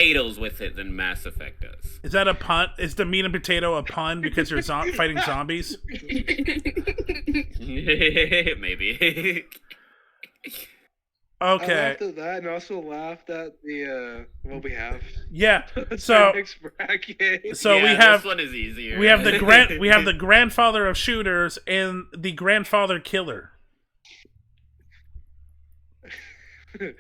potatoes with it than Mass Effect does. Is that a pun? Is the meat and potato a pun because you're fighting zombies? Maybe. I Okay. laughed at that and also laughed at the what we have. Yeah. That's So our next bracket. so Yeah, we have this one is easier. we have the grandfather of shooters and the grandfather killer. I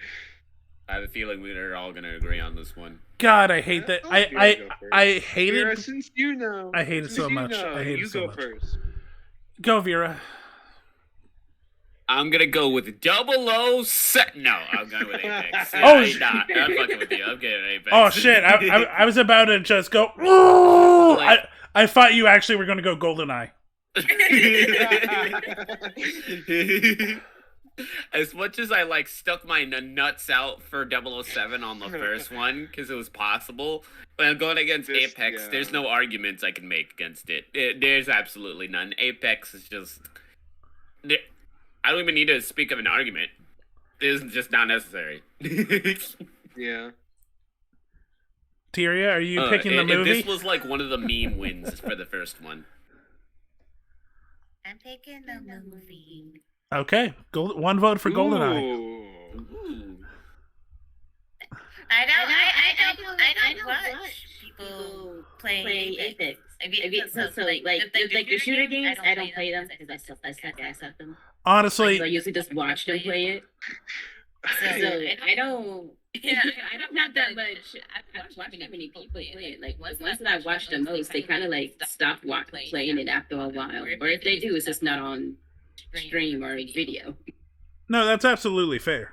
have a feeling we're all gonna agree on this one. God, I hate that. I'll let Vera go first. I hate Vera, it. since you know, I hate it since so you much. know, I hate you it so go much. first. Go, Vera. I'm gonna go with 007. No, I'm going with Apex. Oh, I'm fucking with you. I'm getting Apex. Oh shit! I was about to just go. Ooh! I thought you actually were going to go GoldenEye. As much as I like stuck my nuts out for 007 on the first one because it was possible, when I'm going against Apex, there's no arguments I can make against it. There's absolutely none. Apex is just. I don't even need to speak of an argument. It is just not necessary. Yeah. Tyria, are you picking the movie? This was like one of the meme wins for the first one. I'm picking the movie. Okay, one vote for GoldenEye. Ooh. I don't watch people playing Apex. I mean, so like the shooter games, I don't play them because I suck at them. Honestly, So I usually just watch them play it. So I don't. Yeah, I don't have that much. I don't watch that many people play it. Like once that I watch the most, they kind of like stop playing it after a while. Or if they do, it's just not on stream or video. no, that's absolutely fair.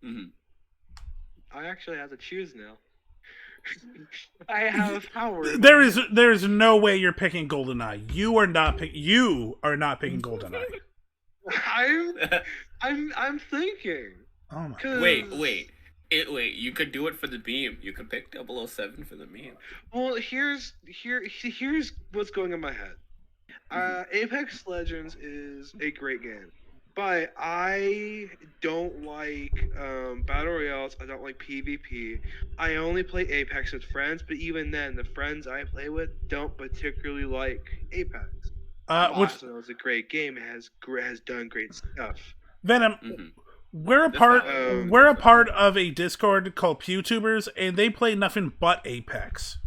Mm-hmm. I actually have to choose now. I have power. There's no way you're picking GoldenEye. You are not picking GoldenEye. I'm thinking. Oh my. Wait. You could do it for the meme. You could pick 007 for the meme. Well, here's what's going in my head. Apex Legends is a great game, but I don't like battle royales. I don't like PvP. I only play Apex with friends, but even then, the friends I play with don't particularly like Apex. Which So it's a great game. It has done great stuff. Venom. Mm-hmm. We're a part of a Discord called Pewtubers, and they play nothing but Apex.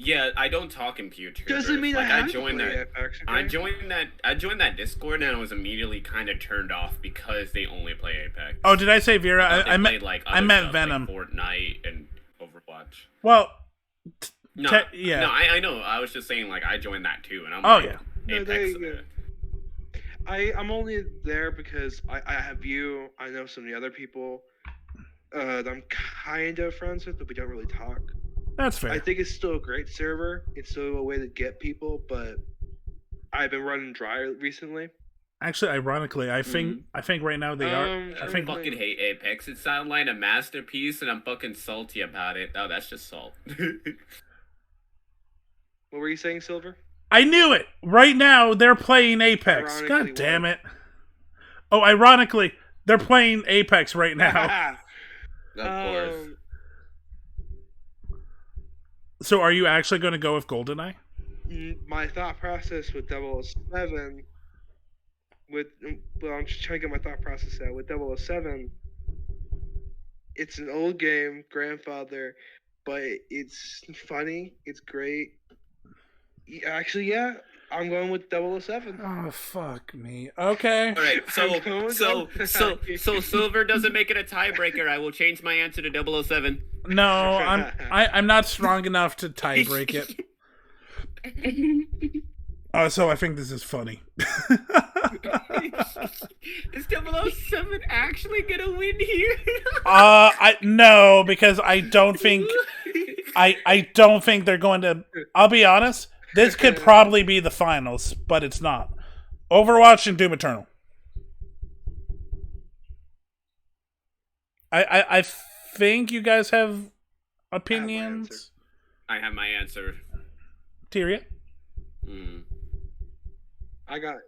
Yeah, I don't talk in PewTubers. Doesn't mean like, I joined that. Apex, okay? I joined that Discord and I was immediately kind of turned off because they only play Apex. Oh, did I say Vera? I meant stuff, Venom. Like Fortnite and Overwatch. Well, yeah. No, I know. I was just saying, like, I joined that too, and I'm yeah. No, there you go. I'm only there because I have you. I know some of the other people that I'm kind of friends with, but we don't really talk. That's fair. I think it's still a great server. It's still a way to get people, but I've been running dry recently. Actually, ironically, I think right now they are. I fucking hate Apex. It sounds like a masterpiece, and I'm fucking salty about it. Oh, that's just salt. What were you saying, Silver? I knew it! Right now, they're playing Apex. God damn it. Oh, ironically, they're playing Apex right now. Of course. So are you actually going to go with GoldenEye? My thought process with 007... I'm just trying to get my thought process out. With 007, it's an old game, grandfather, but it's funny, it's great. Actually, yeah, I'm going with 007. Oh, fuck me. Okay. All right, so Silver doesn't make it a tiebreaker. I will change my answer to 007. No, I'm not strong enough to tiebreak it. So I think this is funny. Is 007 actually gonna win here? No, because I don't think I don't think they're going to. I'll be honest. This could probably be the finals, but it's not. Overwatch and Doom Eternal. I think you guys have opinions. I have my answer. Tyria? I got it.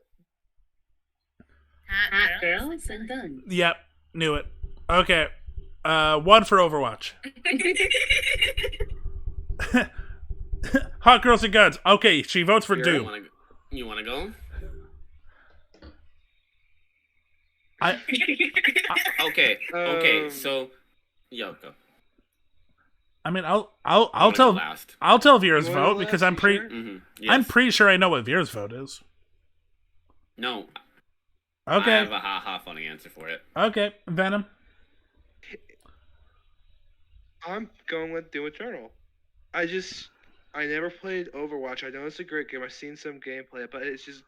Hot girls and done. Yep, knew it. Okay. 1 for Overwatch. Hot Girls and Guns. Okay, she votes for Doom. You wanna go? Okay. So, yo, go. I mean, I'll tell last. I'll tell Vera's You wanna go vote because last? I'm You pretty sure? Yes. I'm pretty sure I know what Vera's vote is. No. Okay. I have a funny answer for it. Okay, Venom. I'm going with Doom Eternal. I never played Overwatch. I know it's a great game. I've seen some gameplay, but it's just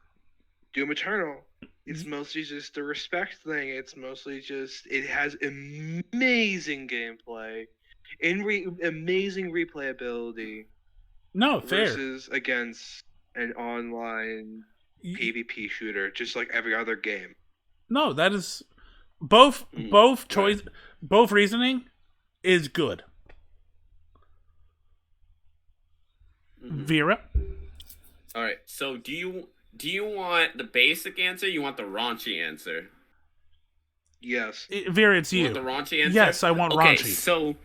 Doom Eternal. It's mostly just a respect thing. It's mostly just it has amazing gameplay, amazing replayability No, fair. versus against an online PvP shooter, just like every other game. No, that is both choice Right. both reasoning is good. Vera. All right. So, do you want the basic answer? You want the raunchy answer? Yes. Vera, it's you. Want the raunchy answer? Yes, I want okay, raunchy.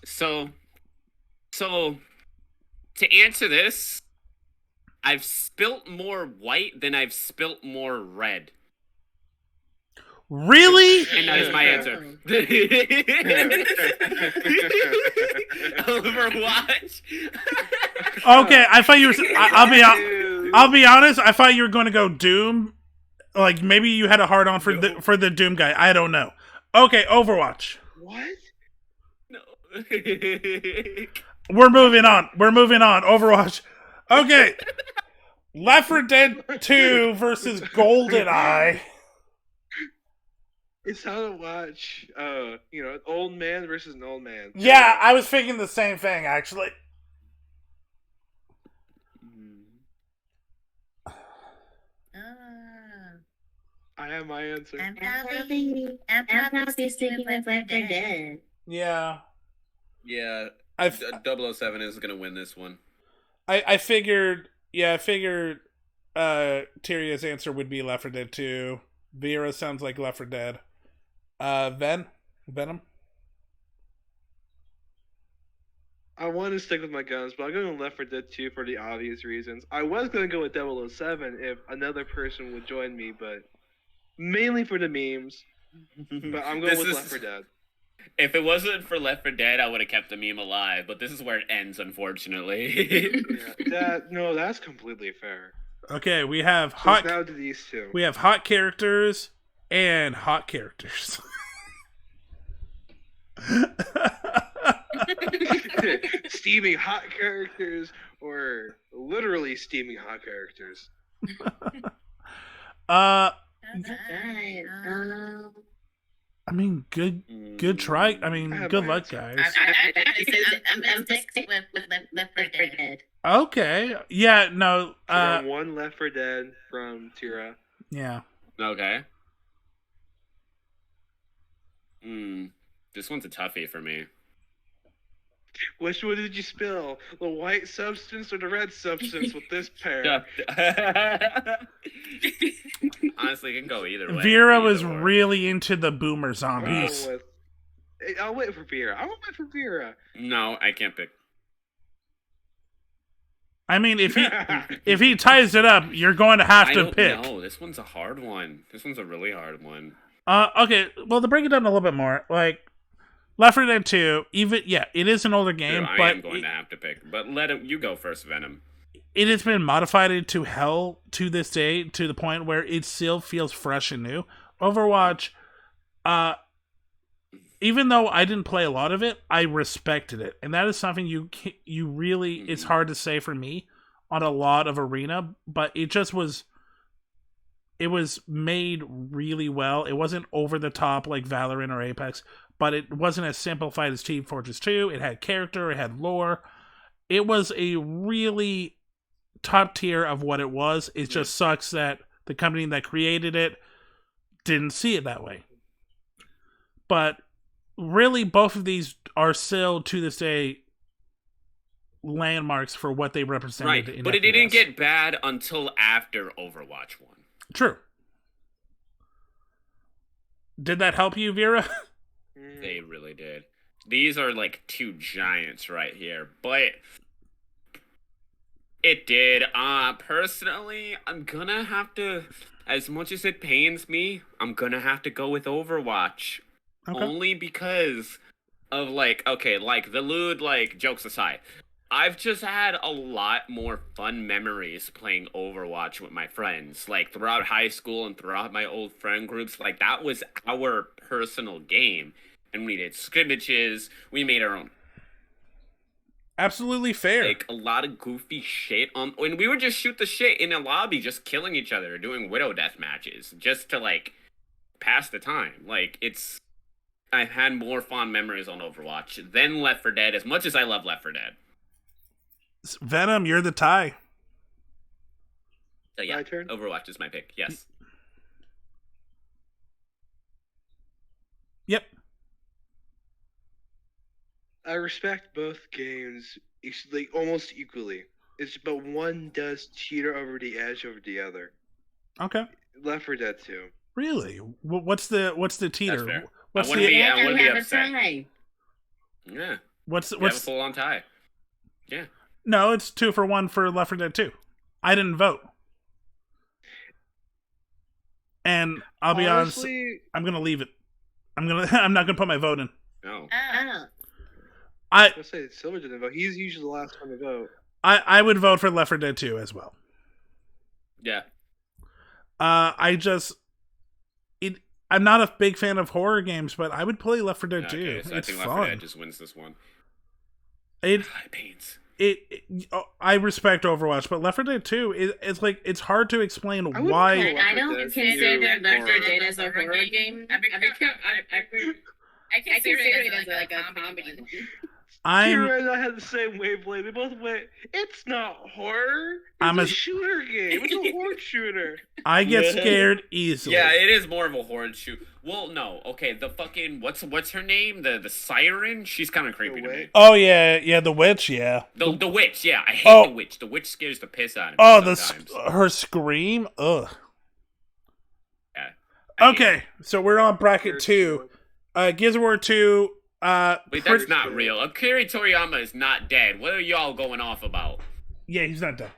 So to answer this, I've spilt more white than I've spilt more red. Really? And that is my answer. Overwatch. Okay, I thought you were. I'll be honest. I thought you were going to go Doom. Like maybe you had a hard on for the Doom guy. I don't know. Okay, Overwatch. What? No. We're moving on. Overwatch. Okay. Left 4 Dead 2 versus GoldenEye. It's how to watch, an old man versus an old man. Yeah, I was thinking the same thing, actually. I have my answer. I'm probably sticking with Left 4 Dead. Yeah. Yeah. 007 is gonna win this one. I figured. Yeah, I figured. Tyria's answer would be Left 4 Dead 2. Vera sounds like Left 4 Dead. Venom. I want to stick with my guns, but I'm going with Left 4 Dead 2 for the obvious reasons. I was going to go with 007 if another person would join me, but mainly for the memes. But I'm going with Left 4 Dead. If it wasn't for Left 4 Dead, I would have kept the meme alive, but this is where it ends, unfortunately. That's completely fair. Okay, we have So hot. now to these two. We have hot characters and hot characters. Steaming hot characters, or literally steaming hot characters. I I mean, good try. I mean, good luck, guys. I'm sticking with Left 4 Dead. Okay, yeah, no, From one Left 4 Dead from Tira. yeah. Okay. This one's a toughie for me. Which one did you spill? The white substance or the red substance with this pair? Honestly, it can go either way. Vera was really into the boomer zombies. I'll wait for Vera. I won't wait for Vera. No, I can't pick. I mean, if he ties it up, you're going to have to pick. No, this one's a hard one. This one's a really hard one. Okay, well, to break it down a little bit more, like Left 4 Dead 2, it is an older game, I but am going to have to pick. But you go first, Venom. It has been modified to hell to this day, to the point where it still feels fresh and new. Overwatch, even though I didn't play a lot of it, I respected it, and that is something you really it's hard to say for me on a lot of Arena, but it just was. It was made really well. It wasn't over the top like Valorant or Apex, but it wasn't as simplified as Team Fortress 2. It had character, it had lore. It was a really top tier of what it was. It just sucks that the company that created it didn't see it that way. But really, both of these are still to this day landmarks for what they represented. Right, but it didn't get bad until after Overwatch 1. True. Did that help you, Vera? They really did. These are like two giants right here, but it did. Personally, I'm gonna have to, as much as it pains me, I'm gonna have to go with Overwatch. Okay. Only because of like, okay, like the lewd, like jokes aside, I've just had a lot more fun memories playing Overwatch with my friends. Like throughout high school and throughout my old friend groups, like that was our personal game. And we did scrimmages, we made our own, Absolutely fair. like a lot of goofy shit on when we would just shoot the shit in a lobby, just killing each other, doing widow death matches, just to like pass the time. Like it's I've had more fond memories on Overwatch than Left 4 Dead, as much as I love Left 4 Dead. Venom, you're the tie. So yeah, My turn? Overwatch is my pick. Yes. Yep. I respect both games like almost equally. But one does teeter over the edge over the other. Okay. Left 4 Dead 2. Really? What's the teeter? That's fair. What's I wouldn't the be- I wouldn't be have a upset. tie. Yeah. what's We have a what's full-on tie. Yeah. No, it's 2-for-1 for Left 4 Dead 2. I didn't vote. And I'll be honest, Honestly, I'm gonna leave it. I'm not gonna put my vote in. No. Oh. I'll say Silver didn't vote. He's usually the last one to vote. I would vote for Left 4 Dead 2 as well. Yeah. I'm not a big fan of horror games, but I would play Left 4 Dead 2. Okay, so It's I think Left 4 Dead fun. just wins this one. It Pains. I respect Overwatch, but Left 4 Dead 2 it's like it's hard to explain I wouldn't why. call I don't Left 4 Dead consider 2 Left 4 horror. Dead as a horror game. I consider it as like a comedy. Kira and I had the same wavelength. We both went, it's not horror. It's a shooter game. It's a horde shooter. I get scared easily. Yeah, it is more of a horde shoot. Well, no, okay, the fucking what's her name? The siren? She's kind of creepy to me. Oh yeah, the witch, yeah. The witch, yeah, I hate the witch. The witch scares the piss out of me. Oh, sometimes. her scream. Ugh. Yeah. I hate Okay, so we're on bracket 2. Gears of War 2. Wait, that's not real. Akira Toriyama is not dead. What are y'all going off about? Yeah, he's not dead.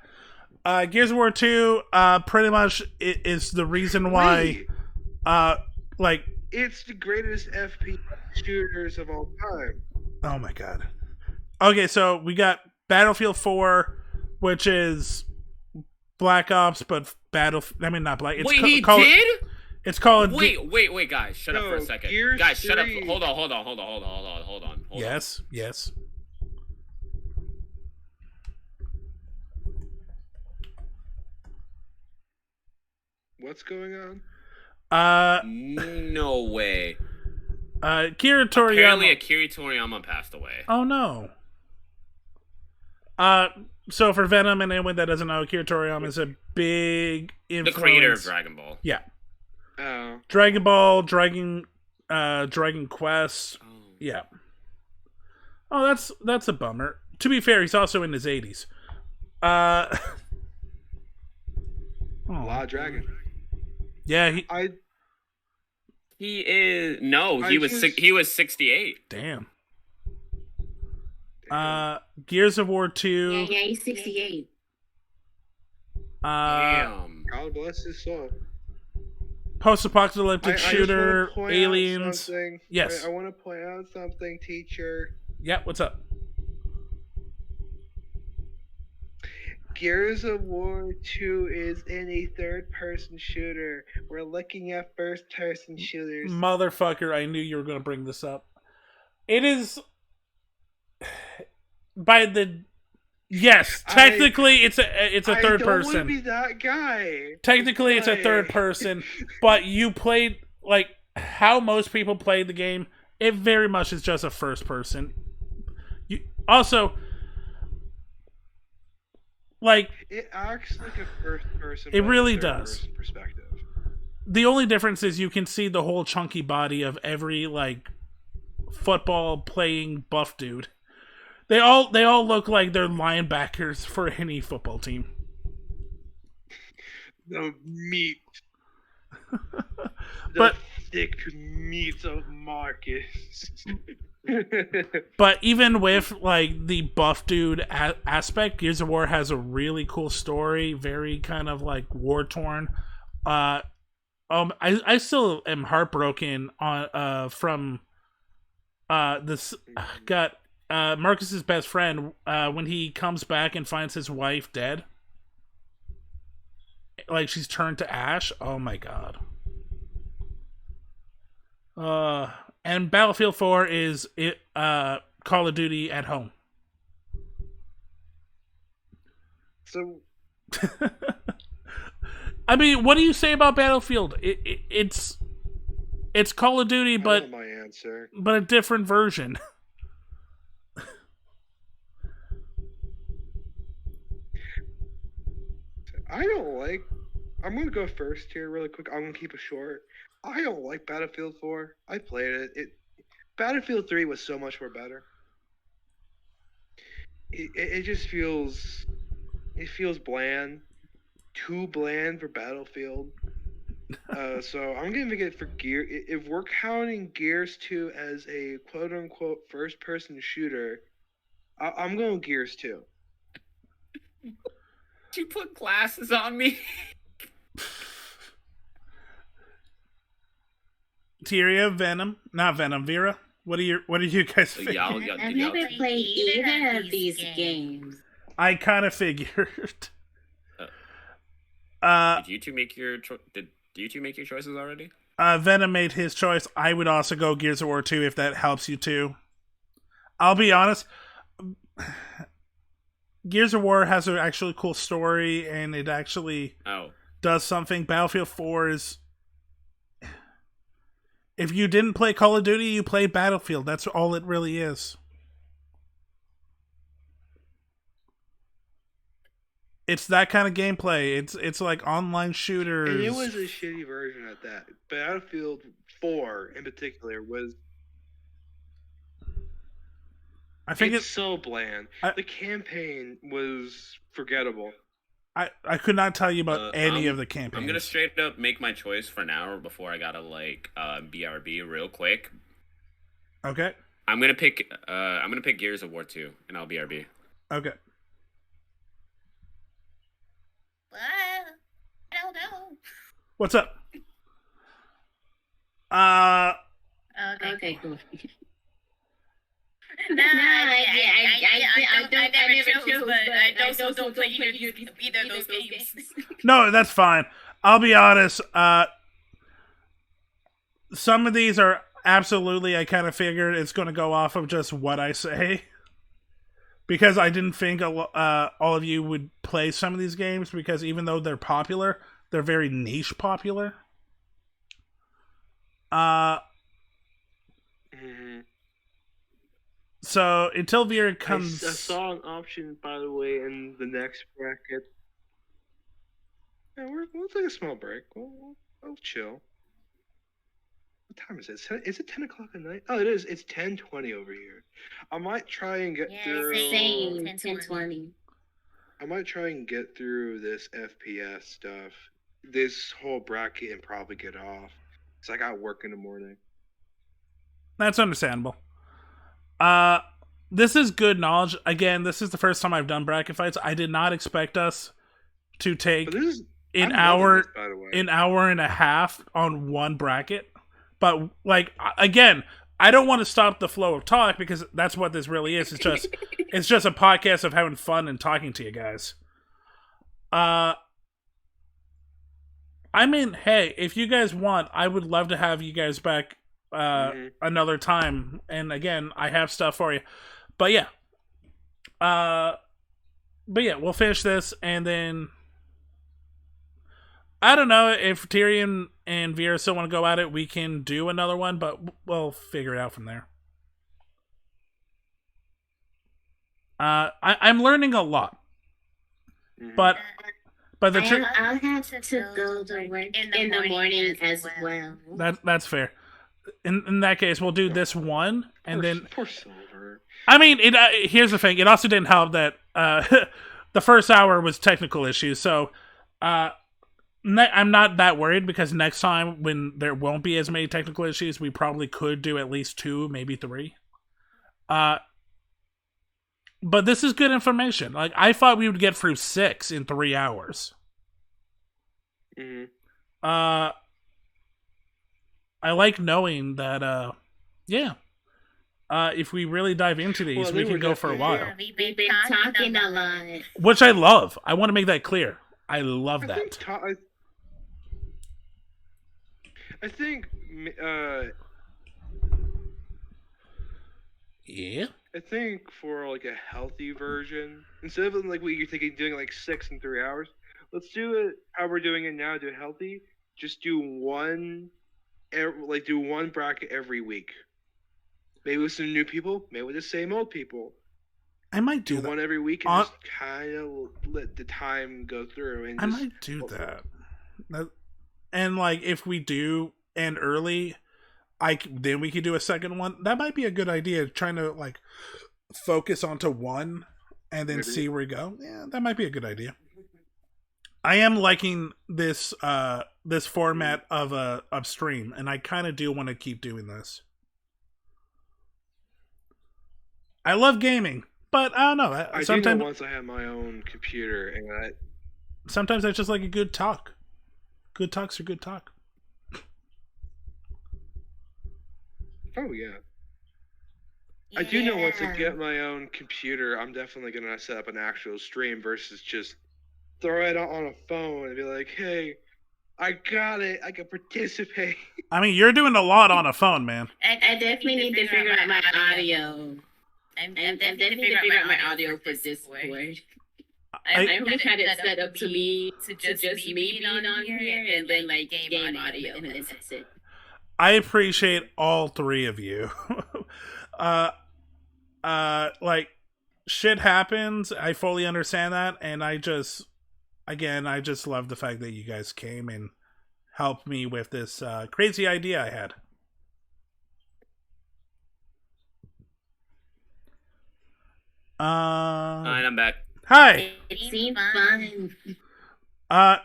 Gears of War 2. Pretty much is the reason why. Wait. It's the greatest FPS shooters of all time. Oh my god. Okay, so we got Battlefield 4, which is Black Ops, but not Black. It's Wait, he did? It's called. Wait, guys, shut up for a second. Gears Guys, shut up. 3. Hold on. Yes. What's going on? No way. Akira Toriyama. Apparently, Akira Toriyama passed away. Oh no. So for Venom and anyone that doesn't know, Akira Toriyama is a big influence. The creator of Dragon Ball. Yeah. Oh. Dragon Ball, Dragon Quest. Oh. Yeah. Oh, that's a bummer. To be fair, he's also in his 80s. Law Dragon. Yeah, He is no. I He was just- he was 68. damn. Gears of War 2. Yeah, he's 68. Damn. God bless his soul. Post-apocalyptic I just shooter, wanna point out aliens. something. Yes. I want to point out something, teacher. Yeah, what's up? Gears of War 2 is in a third-person shooter. We're looking at first-person shooters. Motherfucker, I knew you were going to bring this up. It is by the yes, technically it's a third I don't person. want to be that guy. Technically it's a Why? third person, but you played like how most people play the game. It very much is just a first person. You also like It acts like a first person. It but really a third does. person perspective. the only difference is you can see the whole chunky body of every like football playing buff dude. They all look like they're linebackers for any football team. The meat. But thick meat of Marcus. But even with like the buff dude aspect, Gears of War has a really cool story, very kind of like war torn. I still am heartbroken on from this got Marcus's best friend when he comes back and finds his wife dead, like she's turned to ash. Oh my god. And Battlefield 4 is Call of Duty at home. So, I mean, what do you say about Battlefield? It's Call of Duty, I but know my answer. a different version. I don't like. I'm gonna go first here, really quick. I'm gonna keep it short. I don't like Battlefield 4. I played it. Battlefield 3 was so much more better. It just feels. It feels bland. Too bland for Battlefield. So I'm gonna get for Gear. If we're counting Gears 2 as a quote unquote first person shooter, I'm going Gears 2. You put glasses on me. Tyria, Venom, not Venom, Vera. What are you guys thinking? I've never played either of these games. I kind of figured. Did you two make your did you two make your choices already? Venom made his choice. I would also go Gears of War 2 if that helps you too. I'll be honest. Gears of War has an actually cool story, and it actually does something. Battlefield 4 is... If you didn't play Call of Duty, you play Battlefield. That's all it really is. It's that kind of gameplay. It's like online shooters. And it was a shitty version at that. Battlefield 4 in particular was... I think it's so bland. The campaign was forgettable. I could not tell you about any of the campaigns. I'm gonna straight up make my choice for now before I gotta BRB real quick. Okay. I'm gonna pick Gears of War 2 and I'll BRB. Okay. Well, I don't know. What's up? Okay, cool. I never chose, but I also don't play either of those games. No, that's fine. I'll be honest. Some of these are absolutely, I kind of figured it's going to go off of just what I say. Because I didn't think all of you would play some of these games, because even though they're popular, they're very niche popular. So until Vera comes... I saw an option, by the way, in the next bracket. Yeah, we'll take a small break. We'll chill. What time is it? Is it 10 o'clock at night? Oh, it is. It's 10:20 over here. I might try and get through... Same, 10:20. I might try and get through this FPS stuff, this whole bracket, and probably get off. Because I got work in the morning. That's understandable. This is good knowledge. Again, this is the first time I've done bracket fights. I did not expect us to take an hour and a half on one bracket. But like, again, I don't want to stop the flow of talk, because that's what this really is. It's just a podcast of having fun and talking to you guys. I mean, hey, if you guys want, I would love to have you guys back another time, and again, I have stuff for you. But yeah, we'll finish this, and then I don't know if Tyrion and Vera still want to go at it. We can do another one, but we'll figure it out from there. I'm learning a lot, but the truth, I'll have to go to work in the morning as well. That's fair. In that case, we'll do this one, and then... Poor Silver. I mean, here's the thing. It also didn't help that the first hour was technical issues, so I'm not that worried because next time when there won't be as many technical issues, we probably could do at least 2, maybe 3. But this is good information. Like I thought we would get through 6 in 3 hours. Mm-hmm. I like knowing that. Yeah. If we really dive into these, we can go for a while. Yeah, we've been talking a lot. Which I love. I want to make that clear. I love that. I think Yeah. I think for like a healthy version, instead of like what you're thinking doing like 6 in 3 hours, let's do it how we're doing it now. Do it healthy. Just do one bracket every week. Maybe with some new people, maybe with the same old people. I might do that. One every week and just kind of let the time go through. And I might do that. And like if we do end early, then we could do a second one. That might be a good idea. Trying to like focus onto one and then see where we go. Yeah, that might be a good idea. I am liking this this format of stream, and I kind of do want to keep doing this. I love gaming, but I don't know. I do know once I have my own computer, and sometimes I just like a good talk. Good talks are good talk. Oh yeah. I do know once I get my own computer, I'm definitely gonna set up an actual stream versus just throw it on a phone and be like, "Hey, I got it. I can participate." I mean, you're doing a lot on a phone, man. I definitely need to figure out my audio. I'm definitely need to figure out my audio for Discord. I wish had it set up to me to just me being on here and then like game audio and that's it. I appreciate all 3 of you. Like shit happens. I fully understand that, and I just love the fact that you guys came and helped me with this crazy idea I had. Alright, I'm back. Hi. It seemed fun.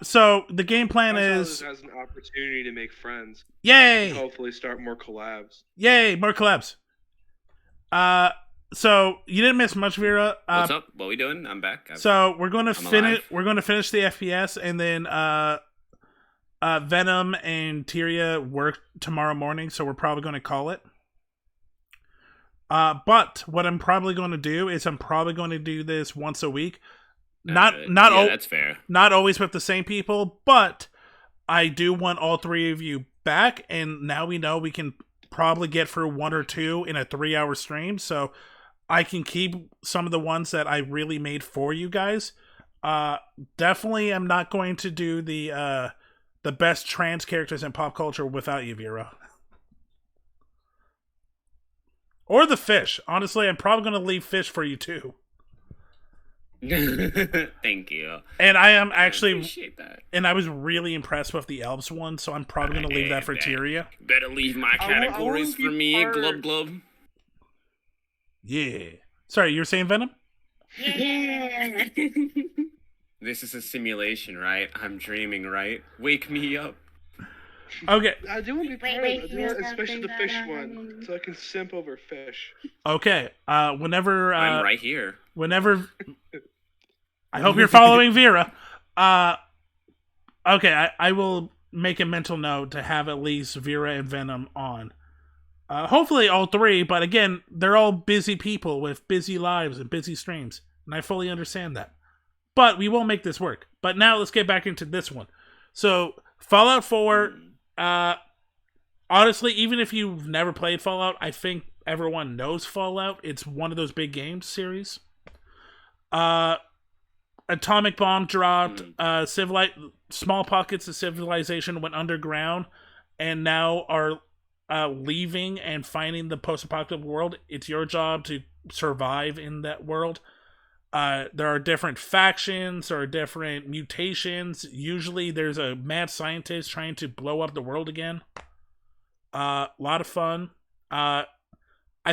So the game plan is as an opportunity to make friends. Yay! And hopefully start more collabs. Yay, more collabs. So you didn't miss much, Vera. What's up? What are we doing? I'm back. So we're going to finish. We're going to finish the FPS, and then Venom and Tyria work tomorrow morning. So we're probably going to call it. But what I'm probably going to do is I'm probably going to do this once a week. That's fair. Not always with the same people, but I do want all 3 of you back, and now we know we can probably get through 1 or 2 in a 3-hour stream, so I can keep some of the ones that I really made for you guys. Definitely I'm not going to do the best trans characters in pop culture without you, Vera. Or the fish. Honestly, I'm probably going to leave fish for you too. Thank you. And I am actually, appreciate that. And I was really impressed with the elves one, so I'm probably going to leave that for Tyria. Better leave my categories for me, Glub Glub. Yeah. Sorry, you were saying Venom? Yeah. This is a simulation, right? I'm dreaming, right? Wake me up. Okay. I do want to be part of it, especially the fish one, so I can simp over fish. Okay. Whenever I'm right here. Whenever I hope you're following Vera. Okay, I will make a mental note to have at least Vera and Venom on. Hopefully all 3, but again, they're all busy people with busy lives and busy streams, and I fully understand that. But we will make this work. But now let's get back into this one. So, Fallout 4, honestly, even if you've never played Fallout, I think everyone knows Fallout. It's one of those big games series. Atomic bomb dropped, small pockets of civilization went underground, and now are leaving and finding the post-apocalyptic world. It's your job to survive in that world. There are different factions, there are different mutations. Usually there's a mad scientist trying to blow up the world again. A lot of fun. I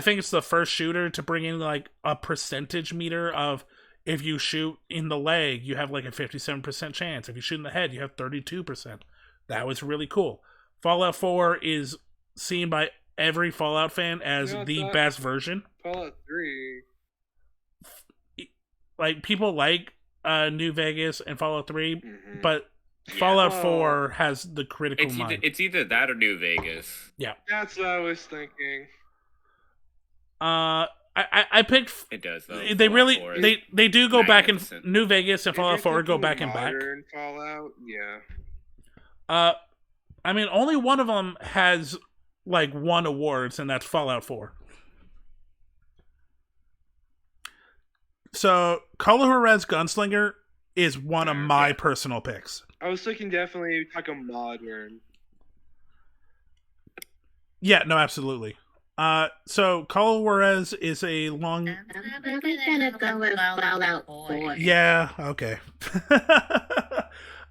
think it's the first shooter to bring in like a percentage meter of If you shoot in the leg, you have like a 57% chance. If you shoot in the head, you have 32%. That was really cool. Fallout 4 is seen by every Fallout fan as the best version. Fallout 3. Like, people like New Vegas and Fallout 3, but Fallout 4 has the critical mind. It's either that or New Vegas. Yeah. That's what I was thinking. I picked. It does though. They really they do go back in New Vegas and Fallout 4 go back and back. Modern Fallout, yeah. I mean, only one of them has like won awards, and that's Fallout 4. So, Call of Juarez Gunslinger is one of my personal picks. I was thinking definitely like a modern. Yeah, no, absolutely. So Call of Juarez is a long. I'm gonna go with Fallout 4. Yeah, okay.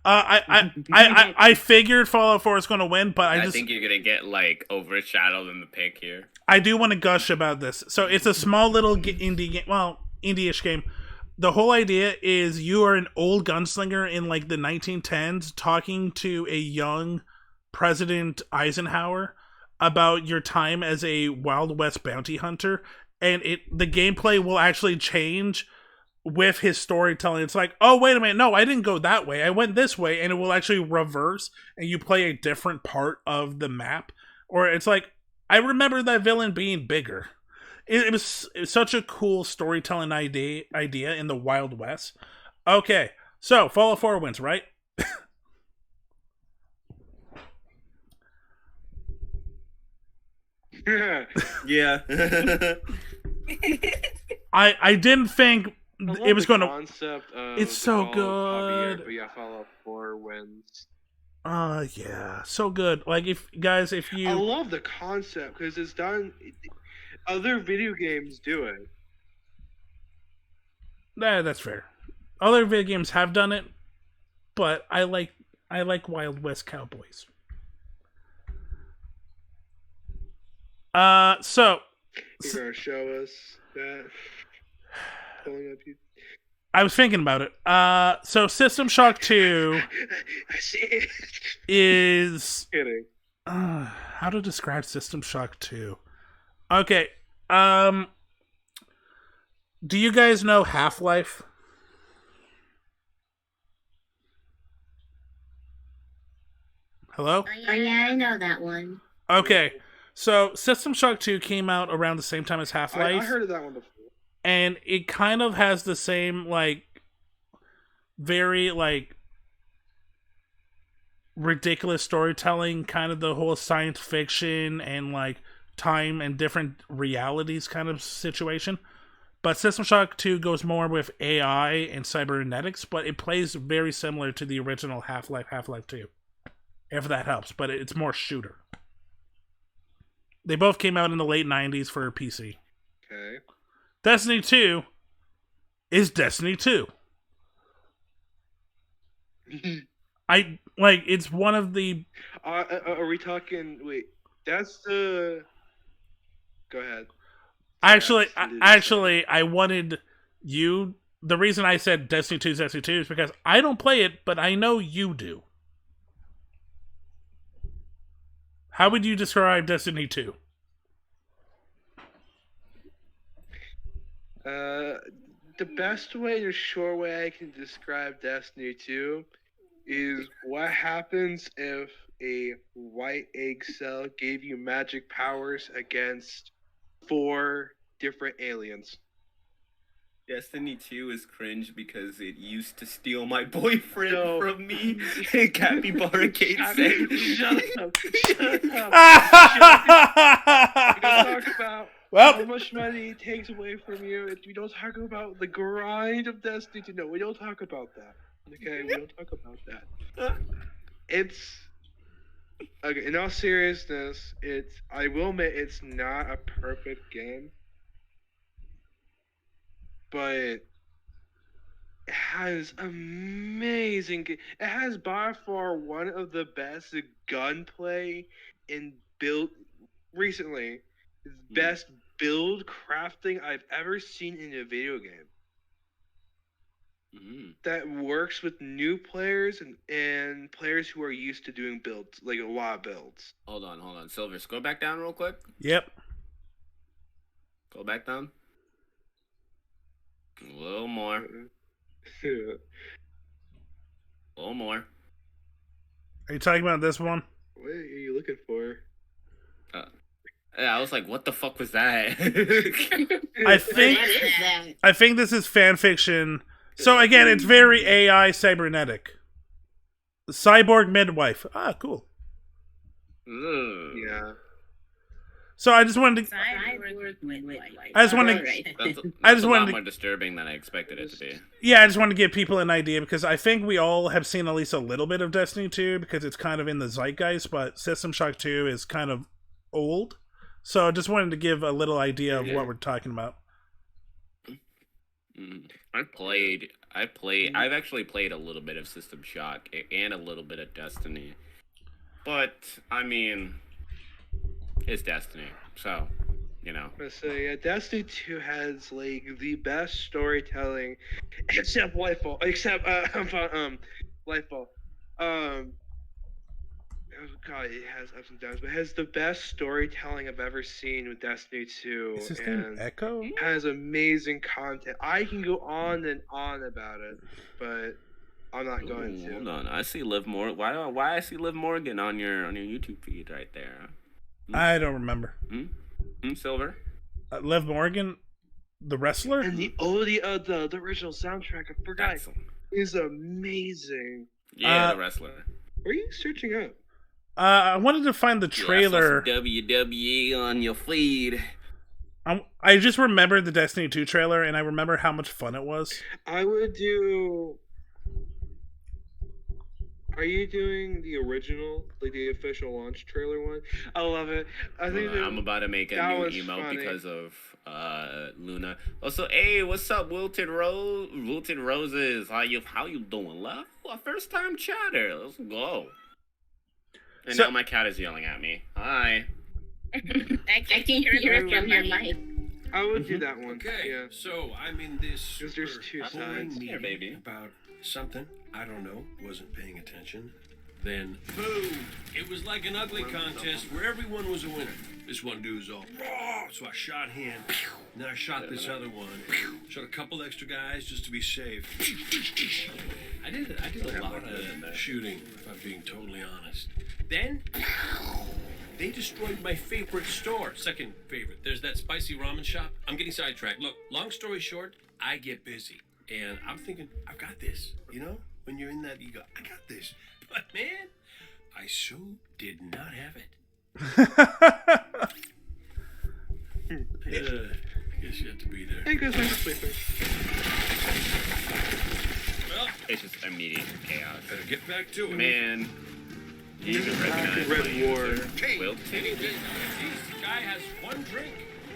I figured Fallout 4 is going to win, but I think you're gonna get like overshadowed in the pick here. I do want to gush about this. So it's a small little indie game. Well, indie-ish game. The whole idea is you are an old gunslinger in like the 1910s talking to a young President Eisenhower about your time as a Wild West bounty hunter, and the gameplay will actually change with his storytelling. It's like, oh, wait a minute, no, I didn't go that way, I went this way, and it will actually reverse, and you play a different part of the map. Or it's like, I remember that villain being bigger. It was such a cool storytelling idea in the Wild West. Okay, so Fallout 4 wins, right? Yeah. I didn't think it was going to. It's so good. But yeah, Fallout 4 wins. Yeah, so good. Like, if you, I love the concept because it's done. Other video games do it. Nah, that's fair. Other video games have done it, but I like Wild West Cowboys. So You're gonna show us that. I was thinking about it. So System Shock 2 is Kidding. How to describe System Shock 2? Okay. Do you guys know Half-Life? Hello? Oh yeah, I know that one. Okay. So System Shock 2 came out around the same time as Half-Life. I heard of that one before. And it kind of has the same, like, very, like, ridiculous storytelling, kind of the whole science fiction and, like, time and different realities kind of situation. But System Shock 2 goes more with AI and cybernetics, but it plays very similar to the original Half-Life 2. If that helps, but it's more shooter. They both came out in the late 90s for PC. Okay. Destiny 2 is Destiny 2. It's one of the... Are we talking... Wait, that's the... Go ahead. Actually, I wanted you... The reason I said Destiny 2 is Destiny 2 is because I don't play it, but I know you do. How would you describe Destiny 2? The best way, the short way I can describe Destiny 2 is what happens if a white egg cell gave you magic powers against 4 different aliens. Destiny 2 is cringe because it used to steal my boyfriend from me. Capybara Kate said. Shut up. Shut up. We don't talk about how much money it takes away from you. We don't talk about the grind of Destiny 2. No, we don't talk about that. Okay, we don't talk about that. It's... Okay, in all seriousness, I will admit it's not a perfect game. But it has amazing... It has by far one of the best gunplay in build... Recently, best build crafting I've ever seen in a video game. that works with new players and players who are used to doing builds, like a lot of builds. Hold on. Silver, go back down real quick. Yep. Go back down. A little more. Yeah. A little more. Are you talking about this one? What are you looking for? Yeah, I was like, what the fuck was that? I think What is that? I think this is fan fiction. So again, it's very AI cybernetic. Cyborg midwife. Ah, cool. Ugh. Yeah. So I just wanted to. Cyborg midwife. I just wanted to- Alright. That's I just a wanted lot to- more disturbing than I expected it to be. Yeah, I just wanted to give people an idea because I think we all have seen at least a little bit of Destiny 2 because it's kind of in the zeitgeist, but System Shock 2 is kind of old. So I just wanted to give a little idea of what we're talking about. I've actually played a little bit of System Shock and a little bit of Destiny. But, I mean, it's Destiny, so, you know. So yeah, Destiny 2 has like the best storytelling, except Lightfall. Lightfall. Oh God, it has ups and downs, but it has the best storytelling I've ever seen with Destiny 2, Is his name and Echo? has amazing content. I can go on and on about it, but I'm not going Ooh, to. hold on, I see Liv Morgan. Why I see Liv Morgan on your YouTube feed right there? I don't remember. Silver. Liv Morgan, the wrestler? And the original soundtrack, I forgot, That's, is amazing. yeah, the wrestler. What are you searching up? I wanted to find the trailer. Yeah, I saw some WWE on your feed. I just remembered the Destiny 2 trailer, and I remember how much fun it was. I would do. Are you doing the original, like the official launch trailer one? I love it. I think I'm about to make a that new was emote funny. because of Luna. Also, hey, what's up, Wilted Roses? How you doing, love? Well, first time chatter. Let's go. And So- now my cat is yelling at me. Hi. I can hear it from your mic. I would do that one. Okay, Yeah. so I'm in this 'Cause there's two boring sides. meeting Here, baby. about something I don't know, wasn't paying attention. Then boom! It was like an ugly contest where everyone was a winner. This one dude was all raw, so I shot him. Then I shot this other one. Shot a couple extra guys just to be safe. I did a lot of shooting, if I'm being totally honest. Then they destroyed my favorite store. Second favorite. There's that spicy ramen shop. I'm getting sidetracked. Look, long story short, I get busy. And I'm thinking, I've got this. You know? When you're in that, you go, I got this. But man, I so did not have it. Guess you have to be there. Hey, goes back to sleeping. Well, It's just immediate chaos. better get back to it. Man. You even recognize Red my Ward. user. Hey, Wilt? geez, the guy has one drink.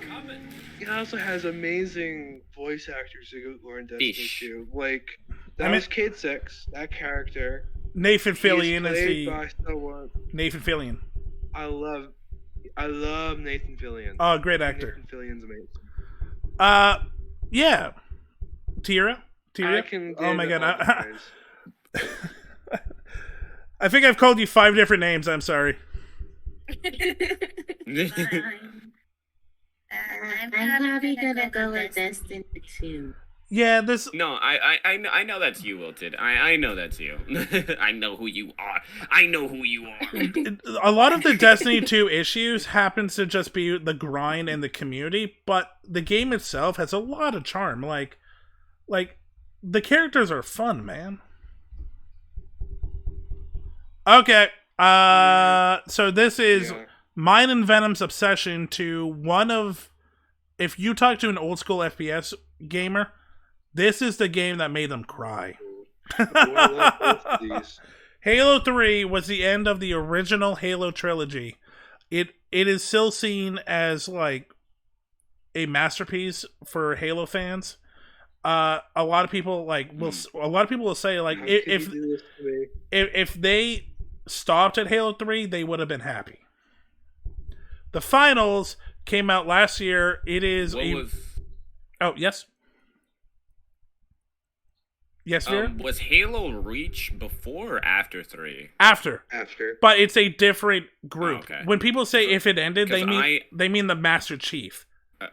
Coming. It also has amazing voice actors who are in Destiny Fish. 2. Like, that I mean- was Kid 6, that character. Nathan He's Fillion is played the by someone. Nathan Fillion. I love Nathan Fillion. Oh, great actor. Nathan Fillion's amazing. Yeah. Tira? I can Oh my give god. all the praise. I think I've called you 5 different names. I'm sorry. I'm probably gonna go with Destiny 2. Yeah, this. No, I know that's you, Wilted. I know that's you. I know who you are. I know who you are. A lot of the Destiny 2 issues happens to just be the grind and the community, but the game itself has a lot of charm. Like the characters are fun, man. Okay. So this is Yeah. mine and Venom's obsession to one of. If you talk to an old school FPS gamer, this is the game that made them cry. Boy, I love both of these. Halo 3 was the end of the original Halo trilogy. It is still seen as like a masterpiece for Halo fans. A lot of people will say like How if could you do this to me? if they stopped at Halo 3, they would have been happy. The finals came out last year. It is What was Oh, yes. Yes, Vera? Was Halo Reach before or after 3? After. After. But it's a different group. Oh, okay. When people say if it ended, they 'Cause mean the Master Chief. Uh,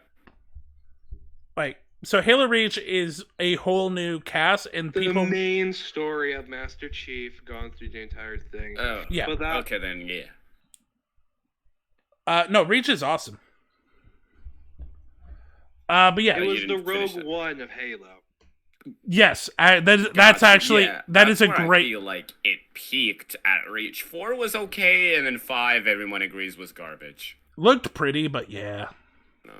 Like, so Halo Reach is a whole new cast, and The people. main story of Master Chief gone through the entire thing. Oh, Yeah. But that, okay then, yeah. No, Reach is awesome. But yeah, it you was the didn't finish Rogue it. One of Halo. yes, that's Gotcha, actually yeah, that is a that's where great. I feel like it peaked at Reach. 4 was okay, and then 5, everyone agrees, was garbage. Looked pretty, but yeah. No.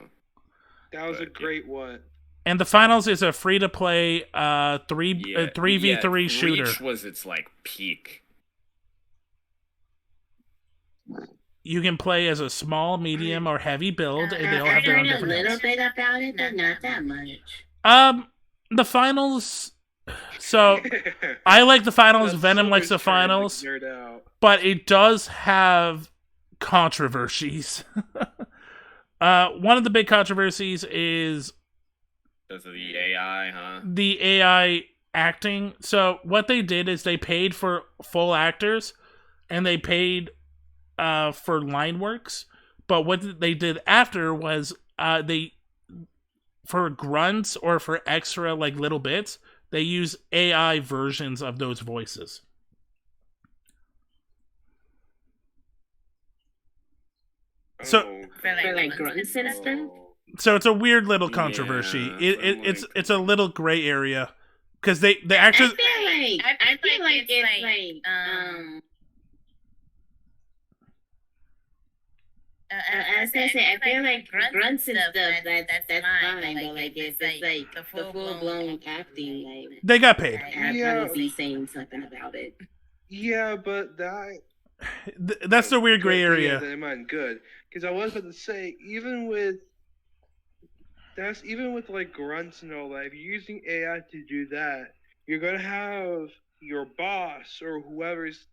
That was a But, great what? And the finals is a free to play 3v3 yeah, shooter. Reach was its like peak. You can play as a small, medium, or heavy build, and they all have I their own heard a different little names. bit about it, but not that much. The finals. So I like the finals. That's Venom Silver's likes the turn to finals, nerd out. but it does have controversies. One of the big controversies is Because of the AI, huh? the AI acting. So what they did is they paid for full actors, and they paid for line works. But what they did after was they, for grunts or for extra like little bits, they use AI versions of those voices. So- For like grunts and stuff? Oh. So it's a weird little controversy. Yeah, It's a little gray area because the I actors. feel like it's like I was gonna say I feel like grunts and stuff that's fine, but like it's like the full blown acting, like They got paid. I'd Yeah. probably be saying something about it. Yeah, but that That's the weird gray good, yeah, area. they mind good, because I was about to say even with like grunts and all that, if you're using AI to do that, you're gonna have your boss or whoever's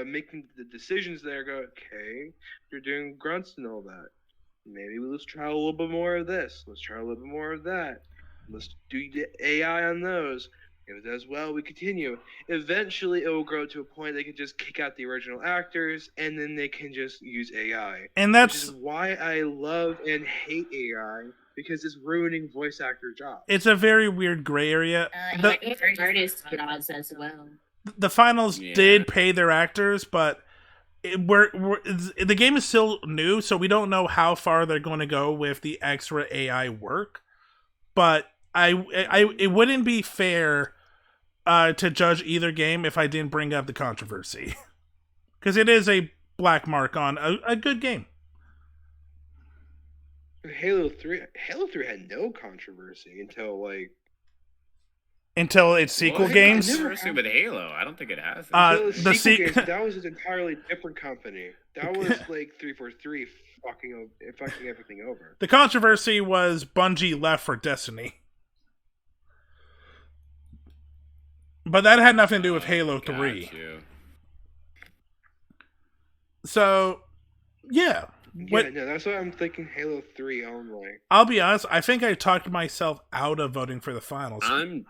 making the decisions there go, okay, you're doing grunts and all that. Maybe let's try a little bit more of this. Let's try a little bit more of that. Let's do the AI on those. If it does well, we continue. Eventually, it will grow to a point they can just kick out the original actors, and then they can just use AI. And Which is that's why I love and hate AI, because it's ruining voice actor jobs. it's a very weird gray area. Like artist jobs as well. The finals Yeah. did pay their actors, but the game is still new, so we don't know how far they're going to go with the extra AI work. But it wouldn't be fair to judge either game if I didn't bring up the controversy, because it is a black mark on a good game. Halo 3 had no controversy Until its sequel What? games. Controversy with Halo. I don't think it has. until the the sequel se- games. That was an entirely different company. That was like 343 fucking everything over. The controversy was Bungie left for Destiny. But that had nothing to do with Halo 3. Got you. So, yeah. Yeah, no, that's why I'm thinking Halo 3 only. I'll be honest, I think I talked myself out of voting for the finals. I'm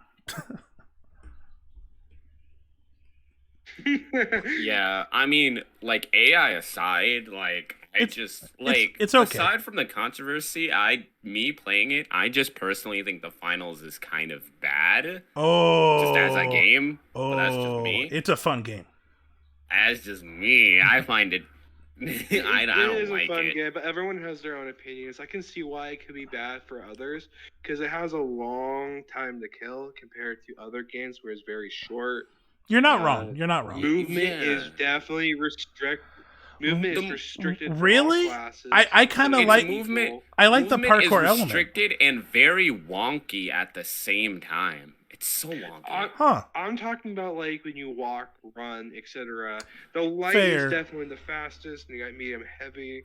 yeah. I mean, like AI aside, like I It's- just like it's okay. Aside from the controversy, me playing it, I just personally think the finals is kind of bad. Oh. Just as a game. Oh. But that's just me. It's a fun game. As just me, I find it. I It don't is like a fun it. game, but everyone has their own opinions. I can see why it could be bad for others, because it has a long time to kill compared to other games where it's very short. You're not wrong. You're not wrong. Movement Yeah. is definitely restricted. Movement is restricted. For Really? all classes. I kind of It's like movement. I like the Movement parkour is element. restricted and very wonky at the same time. It's so wonky. Huh. I'm talking about like when you walk, run, etc. The light Fair. is definitely the fastest, and you got medium, heavy,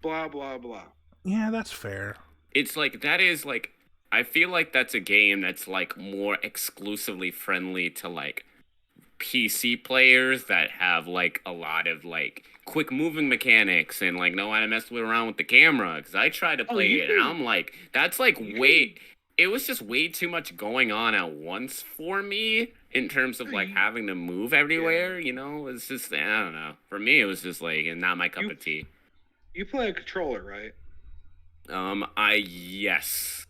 blah blah blah. Yeah, that's fair. It's like that is like I feel like that's a game that's like more exclusively friendly to like PC players that have like a lot of like quick moving mechanics and like know how to mess around with the camera. Because I try to play you it can- and I'm like, that's like you way. it was just way too much going on at once for me in terms of like having to move everywhere. You know, it's just I don't know. For me, it was just like not my cup of tea. You play a controller, right? Yes.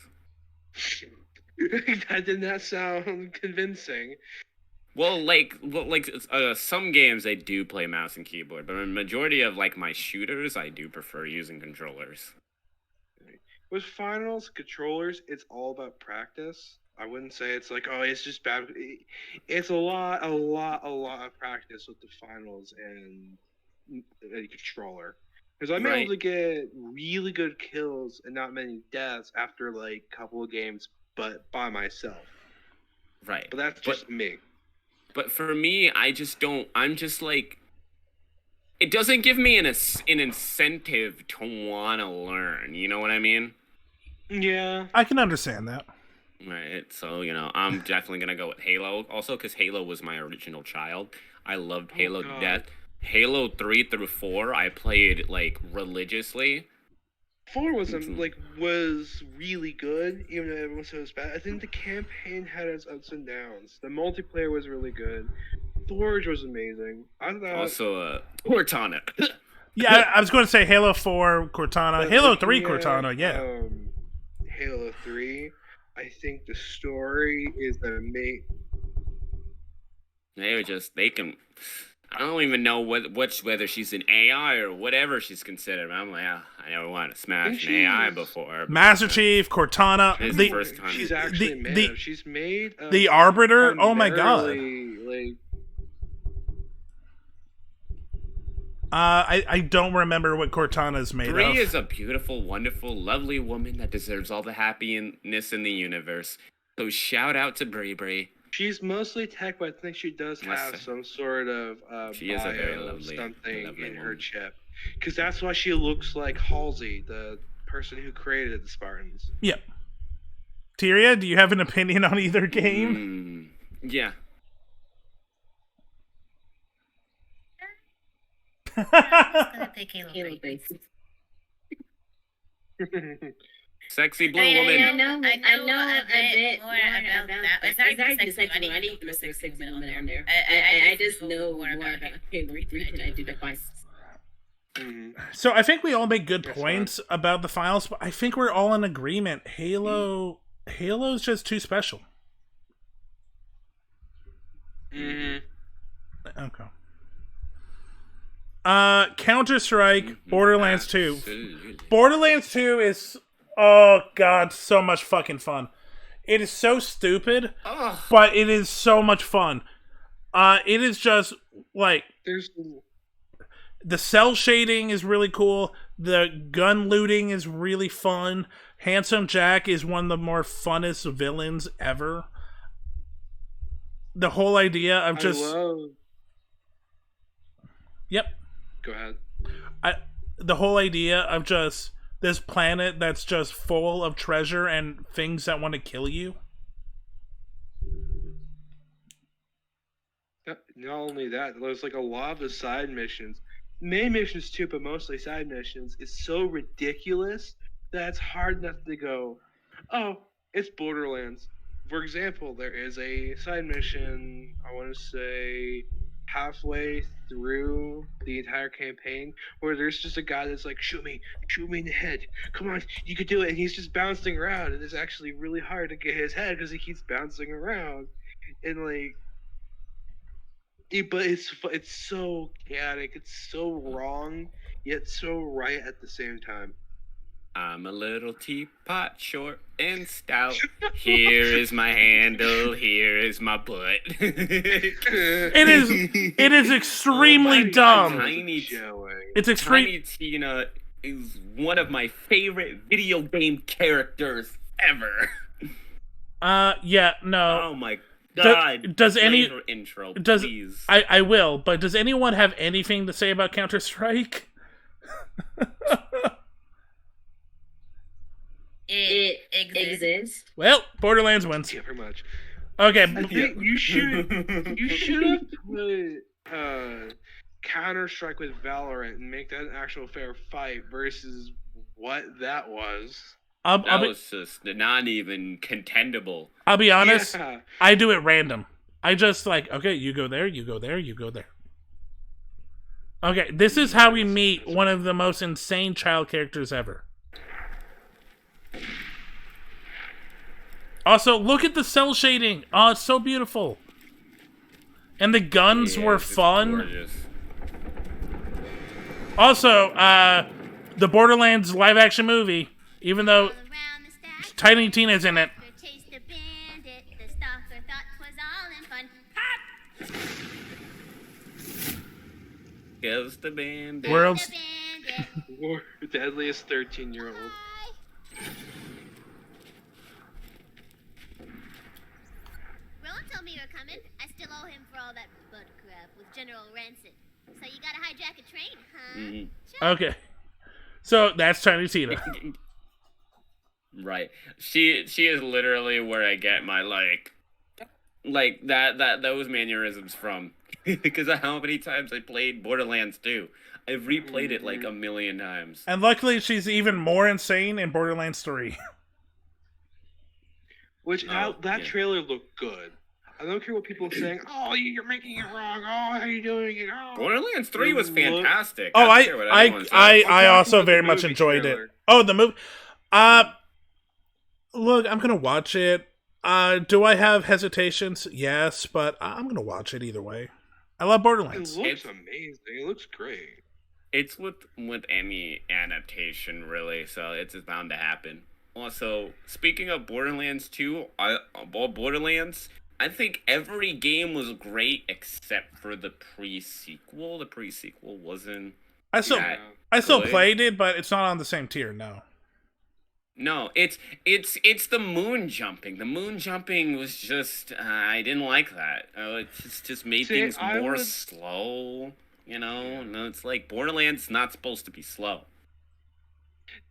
That did not sound convincing. Well, some games I do play mouse and keyboard, but a majority of like my shooters, I do prefer using controllers. With finals controllers, it's all about practice. I wouldn't say it's like, oh, it's just bad. It's a lot of practice with the finals and a controller. Because I'm able to get really good kills and not many deaths after like a couple of games, but by myself. Right. But that's just me. But for me, I just don't. I'm just like, it doesn't give me an incentive to want to learn. You know what I mean? Yeah. I can understand that. Right. So, I'm definitely going to go with Halo. Also, because Halo was my original child. I loved Halo to death. Halo 3 through 4, I played, like, religiously. 4 was really good, even though everyone said it was bad. I think the campaign had its ups and downs. The multiplayer was really good. Forge was amazing. I thought also Cortana. Yeah, I was going to say Halo 4 Cortana, Halo 3 Cortana. Yeah. Halo 3. I think the story is amazing. They can. I don't even know whether she's an AI or whatever she's considered. I'm like, I never wanted to smash an AI before. Master Chief, Cortana. The first time. She's actually made. She's made. The Arbiter. Oh my god. I don't remember what Cortana's made of. Bree is a beautiful, wonderful, lovely woman that deserves all the happiness in the universe. So shout out to Bree. She's mostly tech, but I think she does have some sort of she is a very lovely, something lovely in woman. her chip. Because that's why she looks like Halsey, the person who created the Spartans. Yep. Tyria, do you have an opinion on either game? Yeah. I'm gonna pick Halo 3. Sexy blue woman. I know a bit more about that. It's actually sexy money. There's sexy woman on there. I just know more about Halo 3 than I do the fights. So I think we all make good points about the files, but I think we're all in agreement. Halo's just too special. Okay. Counter-Strike, Borderlands 2. Absolutely. Borderlands 2 is, oh god, so much fucking fun. It is so stupid, but it is so much fun. It is just, like, the cell shading is really cool. The gun looting is really fun. Handsome Jack is one of the more funnest villains ever. The whole idea of just... Yep. Go ahead. The whole idea of just this planet that's just full of treasure and things that want to kill you. Not only that, there's like a lot of the side missions, main missions too, but mostly side missions, is so ridiculous that it's hard enough to go, oh, it's Borderlands. For example, there is a side mission, I want to say halfway through the entire campaign, where there's just a guy that's like, shoot me in the head, come on, you could do it, and he's just bouncing around, and it's actually really hard to get his head because he keeps bouncing around, and like, but it's so chaotic, it's so wrong, yet so right at the same time. I'm a little teapot, short and stout. Here is my handle. Here is my butt. It is extremely dumb. It's extreme. Tiny Tina is one of my favorite video game characters ever. Yeah, no. Oh my god. Does any intro, does please? I will, but does anyone have anything to say about Counter-Strike? It exists. Well, Borderlands wins. Yeah, pretty much. Okay. I think you should have put Counter-Strike with Valorant and make that an actual fair fight versus what that was. That was just not even contendable. I'll be honest. Yeah. I do it random. I just like, okay, you go there, you go there, you go there. Okay, this is how we meet one of the most insane child characters ever. Also, look at the cell shading. Oh, it's so beautiful. And the guns were fun. Gorgeous. Also, the Borderlands live action movie, even though Tiny Tina's in it. Goes the bandit. World's Deadliest 13-year-old. Rowan told me you were coming. I still owe him for all that butt crap with General Rancid. So you gotta hijack a train, huh? Mm-hmm. Okay. So that's Tiny Tina. Right. She is literally where I get my like that those mannerisms from. Because of how many times I played Borderlands 2. I've replayed it like a million times. And luckily, she's even more insane in Borderlands 3. Which that trailer looked good. I don't care what people are saying. Oh, you're making it wrong. Oh, how are you doing it? Oh. Borderlands 3 was fantastic. Oh, I don't care what anyone says. I also about very the much movie enjoyed trailer. it. Oh, the movie. Look, I'm gonna watch it. Do I have hesitations? Yes, but I'm gonna watch it either way. I love It Borderlands. looks amazing. It looks great. It's with any adaptation, really, so it's just bound to happen. Also, speaking of Borderlands 2, Borderlands, I think every game was great except for the pre-sequel. The pre-sequel wasn't I still good. played it, but it's not on the same tier. No. No, it's the moon jumping. The moon jumping was just I didn't like that. It's just made things more slow. You know, no, it's like Borderlands not supposed to be slow.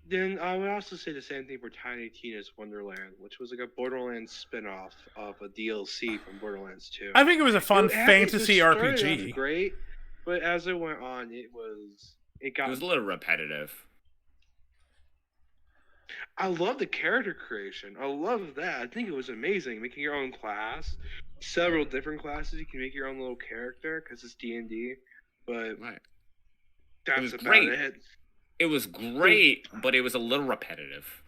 Then I would also say the same thing for Tiny Tina's Wonderland, which was like a Borderlands spin-off of a DLC from Borderlands 2. I think it was a fun It had- fantasy the story was RPG. great, but as it went on, it got. It was a little repetitive. I love the character creation. I love that. I think it was amazing. Making your own class, several different classes. You can make your own little character because it's D&D. But Right. that's was about great. it. It was great, but it was a little repetitive.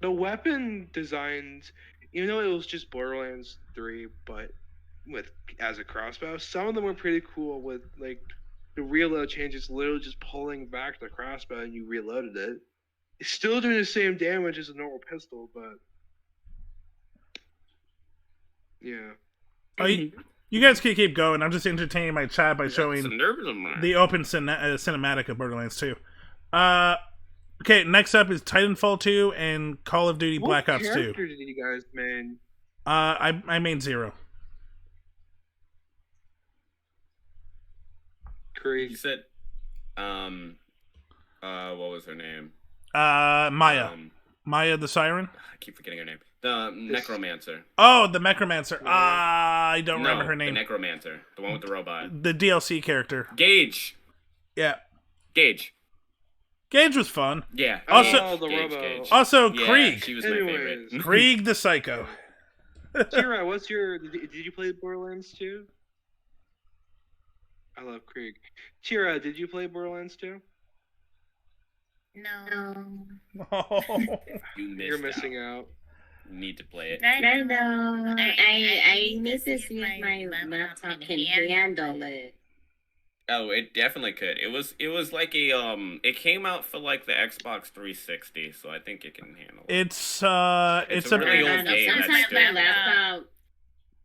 The weapon designs, even though it was just Borderlands 3, but as a crossbow, some of them were pretty cool. With like the reload changes, literally just pulling back the crossbow and you reloaded it. It's still doing the same damage as a normal pistol, but yeah. Oh, you guys can keep going. I'm just entertaining my chat by showing the open cinematic of Borderlands 2. Okay, next up is Titanfall 2 and Call of Duty Black Ops 2. What character did you guys main? I main Zero. Krieg. You said, what was her name? Maya. Maya the Siren? I keep forgetting her name. The Necromancer. Oh, the Necromancer. I don't remember her name. The Necromancer. The one with the robot. The DLC character. Gage. Yeah. Gage. Gage was fun. Yeah. Also, Gage. Also, Yeah, Krieg. she was my favorite. Krieg the Psycho. Tira, what's your? Did you play Borderlands 2? I love Krieg. Tira, did you play Borderlands 2? No. You're missing out. You need to play it. I know. I need to see if my laptop can handle it. Oh, it definitely could. It was like a it came out for like the Xbox 360, so I think it can handle it. It's a really old game. Sometimes my laptop.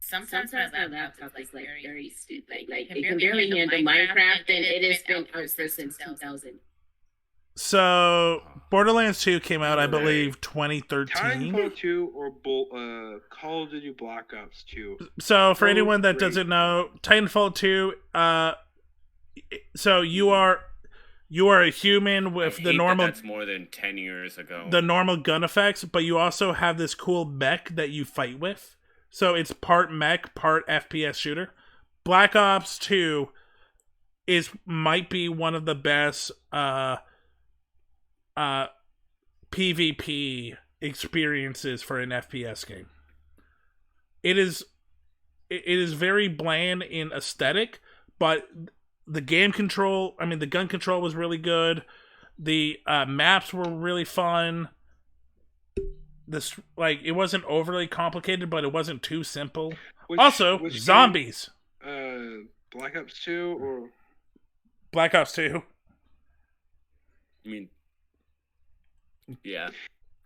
Sometimes my laptop is like very stupid. Like it can barely handle Minecraft, and it has been out since 2000. So, Borderlands 2 came out, I believe, 2013. Titanfall 2 or Call of Duty Black Ops 2. So, for anyone that doesn't know, Titanfall 2, so you are a human with the normal. That's more than 10 years ago. The normal gun effects, but you also have this cool mech that you fight with. So it's part mech, part FPS shooter. Black Ops 2 might be one of the best PvP experiences for an FPS game. It is very bland in aesthetic, but the game control, I mean the gun control was really good. The maps were really fun. This it wasn't overly complicated, but it wasn't too simple. Which zombies. Black Ops 2 or Black Ops 2. I mean, yeah.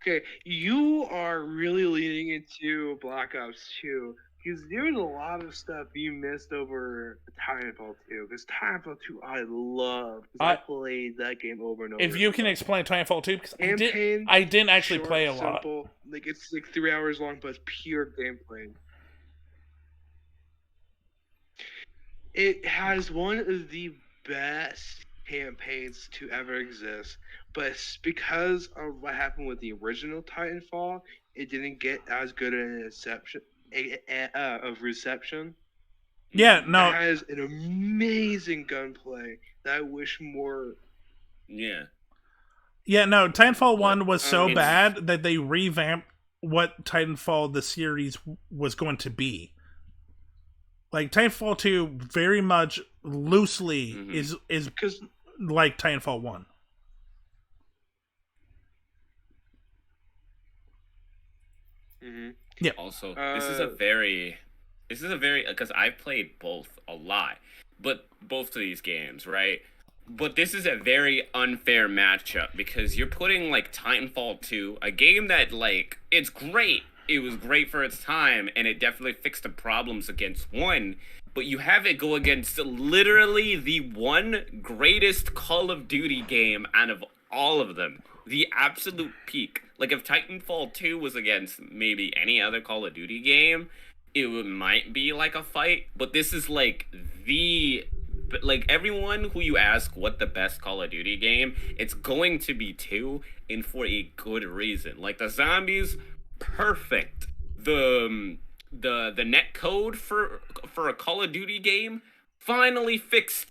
Okay, you are really leaning into Black Ops 2 because there's a lot of stuff you missed over Titanfall 2. Because Titanfall 2 I love because I played that game over and over. If you can explain Titanfall 2, because I didn't actually play a lot. Simple, like it's like 3 hours long, but it's pure gameplay. It has one of the best campaigns to ever exist, but it's because of what happened with the original Titanfall, it didn't get as good of reception. Yeah, no. It has an amazing gunplay that I wish more. Yeah. Yeah, no. Titanfall 1 was so bad that they revamped what Titanfall the series was going to be. Like Titanfall 2 very much loosely is like Titanfall 1. Mm-hmm. Yeah. Also, this is a very because I've played both a lot, but both of these games, right? But this is a very unfair matchup because you're putting like Titanfall 2, a game that like it's great. It was great for its time, and it definitely fixed the problems against 1. But you have it go against literally the one greatest Call of Duty game out of all of them. The absolute peak. Like, if Titanfall 2 was against maybe any other Call of Duty game, might be like a fight. But this is like like everyone who you ask what the best Call of Duty game, it's going to be 2, and for a good reason. Like, the zombies, perfect. The net code for a Call of Duty game finally fixed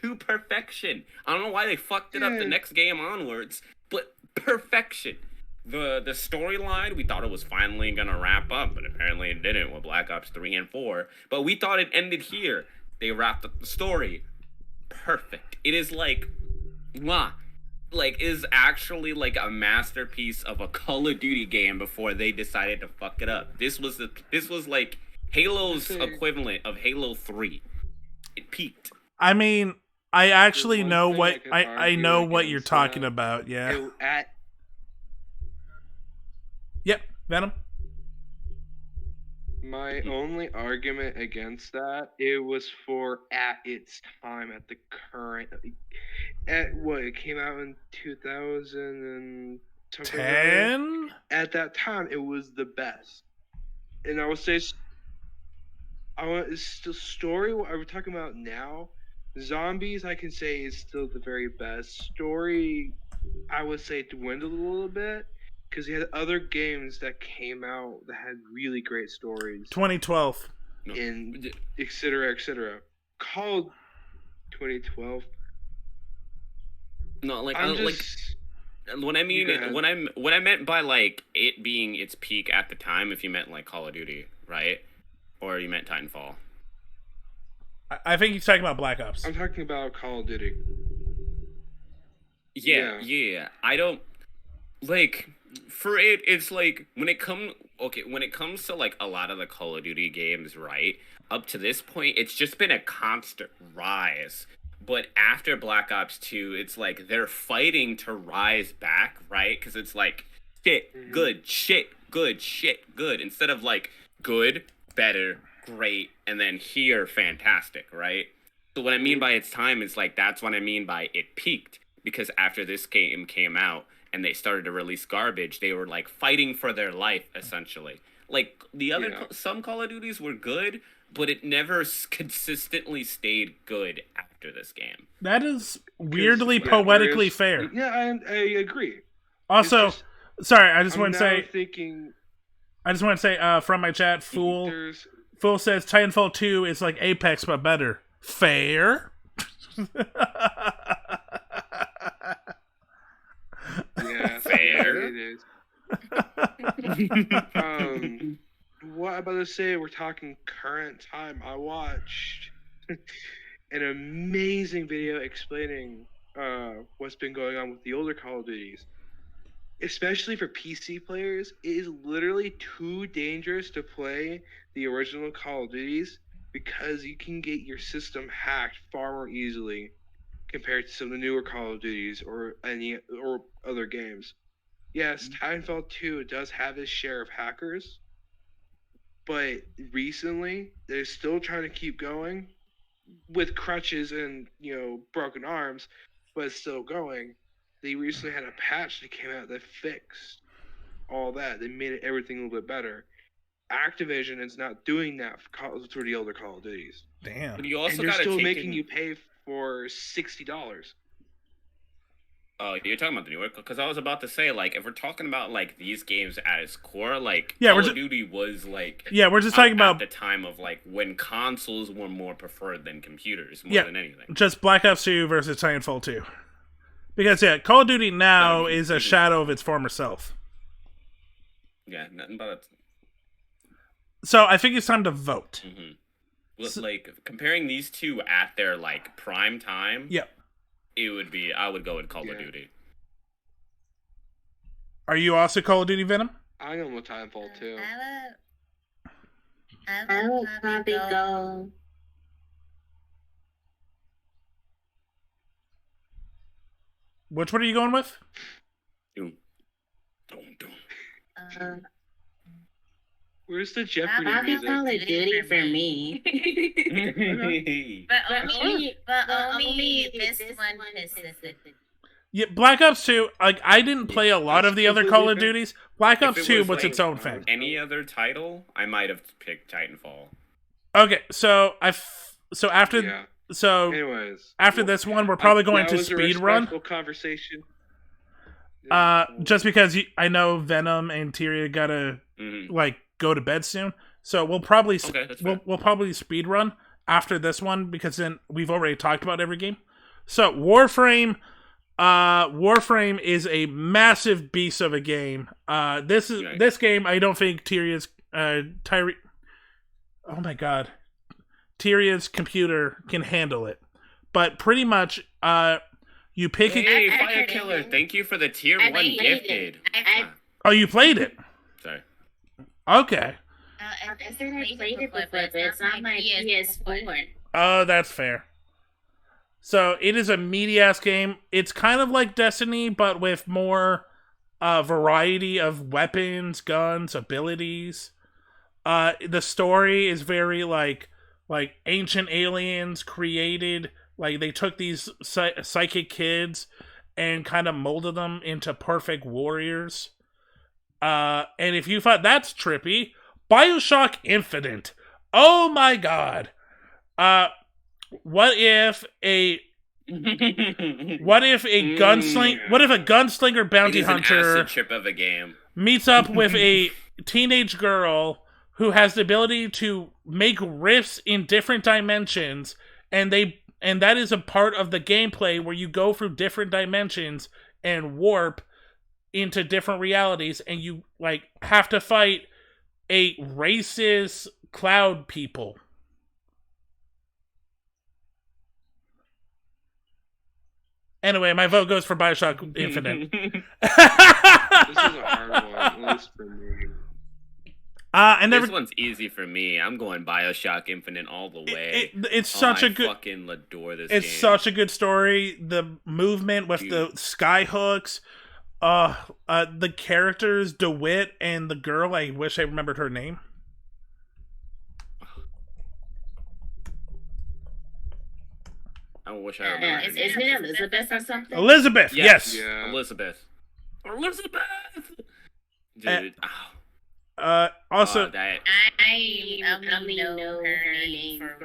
to perfection. I don't know why they fucked it up the next game onwards, but perfection. The storyline, we thought it was finally gonna wrap up, but apparently it didn't with Black Ops 3 and 4. But we thought it ended here. They wrapped up the story. Perfect. It is like, is actually like a masterpiece of a Call of Duty game before they decided to fuck it up. This was like Halo's equivalent of Halo 3. It peaked. I mean, I actually know what I know what you're talking about. Yeah. Yep, Venom. My only argument against that, it was for at its time, at the current, it came out in 2010. At that time, it was the best, and I would say, it's still story. What are we talking about now? Zombies, I can say, is still the very best. Story, I would say, dwindled a little bit. Because you had other games that came out that had really great stories. 2012. And et cetera, et cetera. Called 2012. No, like, what I meant by like it being its peak at the time, if you meant like Call of Duty, right? Or you meant Titanfall. I think he's talking about Black Ops. I'm talking about Call of Duty. Yeah. I don't like. For it's like when it comes to like a lot of the Call of Duty games, right? Up to this point, it's just been a constant rise. But after Black Ops 2, it's like they're fighting to rise back, right? Because it's like shit, good, shit, good, shit, good. Instead of like good, better, great, and then here, fantastic, right? So what I mean by its time is like that's what I mean by it peaked. Because after this game came out, and they started to release garbage, they were like fighting for their life, essentially. Like the other, some Call of Duties were good, but it never consistently stayed good after this game. That is weirdly poetically fair. Yeah, I agree. Also, sorry, I just want to say from my chat, Fool says Titanfall 2 is like Apex but better. Fair. Yeah, fair. What I'm about to say, we're talking current time. I watched an amazing video explaining what's been going on with the older Call of Duties. Especially for PC players, it is literally too dangerous to play the original Call of Duties because you can get your system hacked far more easily compared to some of the newer Call of Duties or other games. Yes, Titanfall 2 does have its share of hackers, but recently they're still trying to keep going with crutches and broken arms, but it's still going. They recently had a patch that came out that fixed all that. They made everything a little bit better. Activision is not doing that for the older Call of Duties. Damn. But you also And they're gotta still take making in- you pay for $60. Oh, you're talking about the newer? Because I was about to say, like, if we're talking about like these games at its core, like Yeah, Call of Duty was like we're just talking about at the time of like when consoles were more preferred than computers more Yeah. than anything. just Black Ops 2 versus Titanfall 2. Because Call of Duty now No, is a shadow of its former self. Yeah, nothing but. So I think it's time to vote. Like comparing these two at their like prime time. Yep. It would be. I would go with Call of Duty. Are you also Call of Duty Venom? I'm going with Titanfall 2. I would probably go. Which one are you going with? Doom. Where's the Jeopardy Probably music? Call of Duty for me. But only this one specifically. Yeah, Black Ops 2, like, I didn't play a lot of the other Call of Duties. Black If Ops it 2 was, was like, its own thing. Any other title, I might have picked Titanfall. Okay, so after Yeah. so Anyways, after this one, we're probably going that to was a speed run. respectful conversation. Just because I know Venom and Tyria gotta like go to bed soon, so we'll probably Okay, that's fair. we'll probably speed run after this one because then we've already talked about every game. So Warframe is a massive beast of a game. This game I don't think Tyria's oh my god, Tyria's computer can handle it, but pretty much you pick Hey, I Fire heard Killer! it. Thank you for the tier I 1 played gifted. it. Oh, you played it? Sorry. Okay. I think I played it before, but it's on my PS4. Oh, that's fair. So it is a meaty-ass game. It's kind of like Destiny, but with more variety of weapons, guns, abilities. The story is very like ancient aliens created. Like they took these psychic kids and kind of molded them into perfect warriors. And if you thought that's trippy, BioShock Infinite. Oh my god. What if a gunslinger bounty It is an hunter acid trip of a game. meets up with a teenage girl who has the ability to make rifts in different dimensions, and that is a part of the gameplay where you go through different dimensions and warp into different realities, and you like have to fight a racist cloud people. Anyway, my vote goes for BioShock Infinite. This is a hard one, at least for me. This one's easy for me. I'm going BioShock Infinite all the way. It's such a good. Fucking adore this It's game. such a good story. The movement with the sky hooks, the characters, DeWitt and the girl. I wish I remembered her name. I wish I remember. Isn't it Elizabeth or something? Elizabeth. Yes. Yeah. Elizabeth. Dude. Also, that. I only know her name for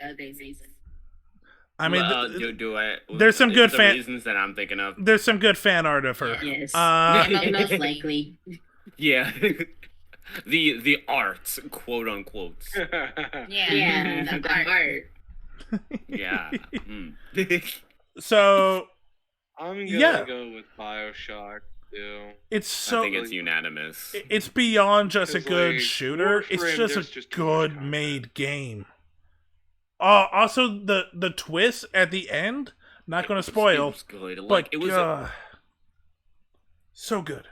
other reasons. I mean, do I? there's some good fan reasons that I'm thinking of. There's some good fan art of her. Yes. Most likely. Yeah. the arts, quote unquote. Yeah, The art. Yeah. So I'm gonna go with BioShock. too. It's I so think it's unanimous. it's beyond just a 'Cause, good like, shooter. It's Warframe, just there's a just too much good content. made game. Also the twist at the end. Not going to spoil. It was good. But Like it was. So good.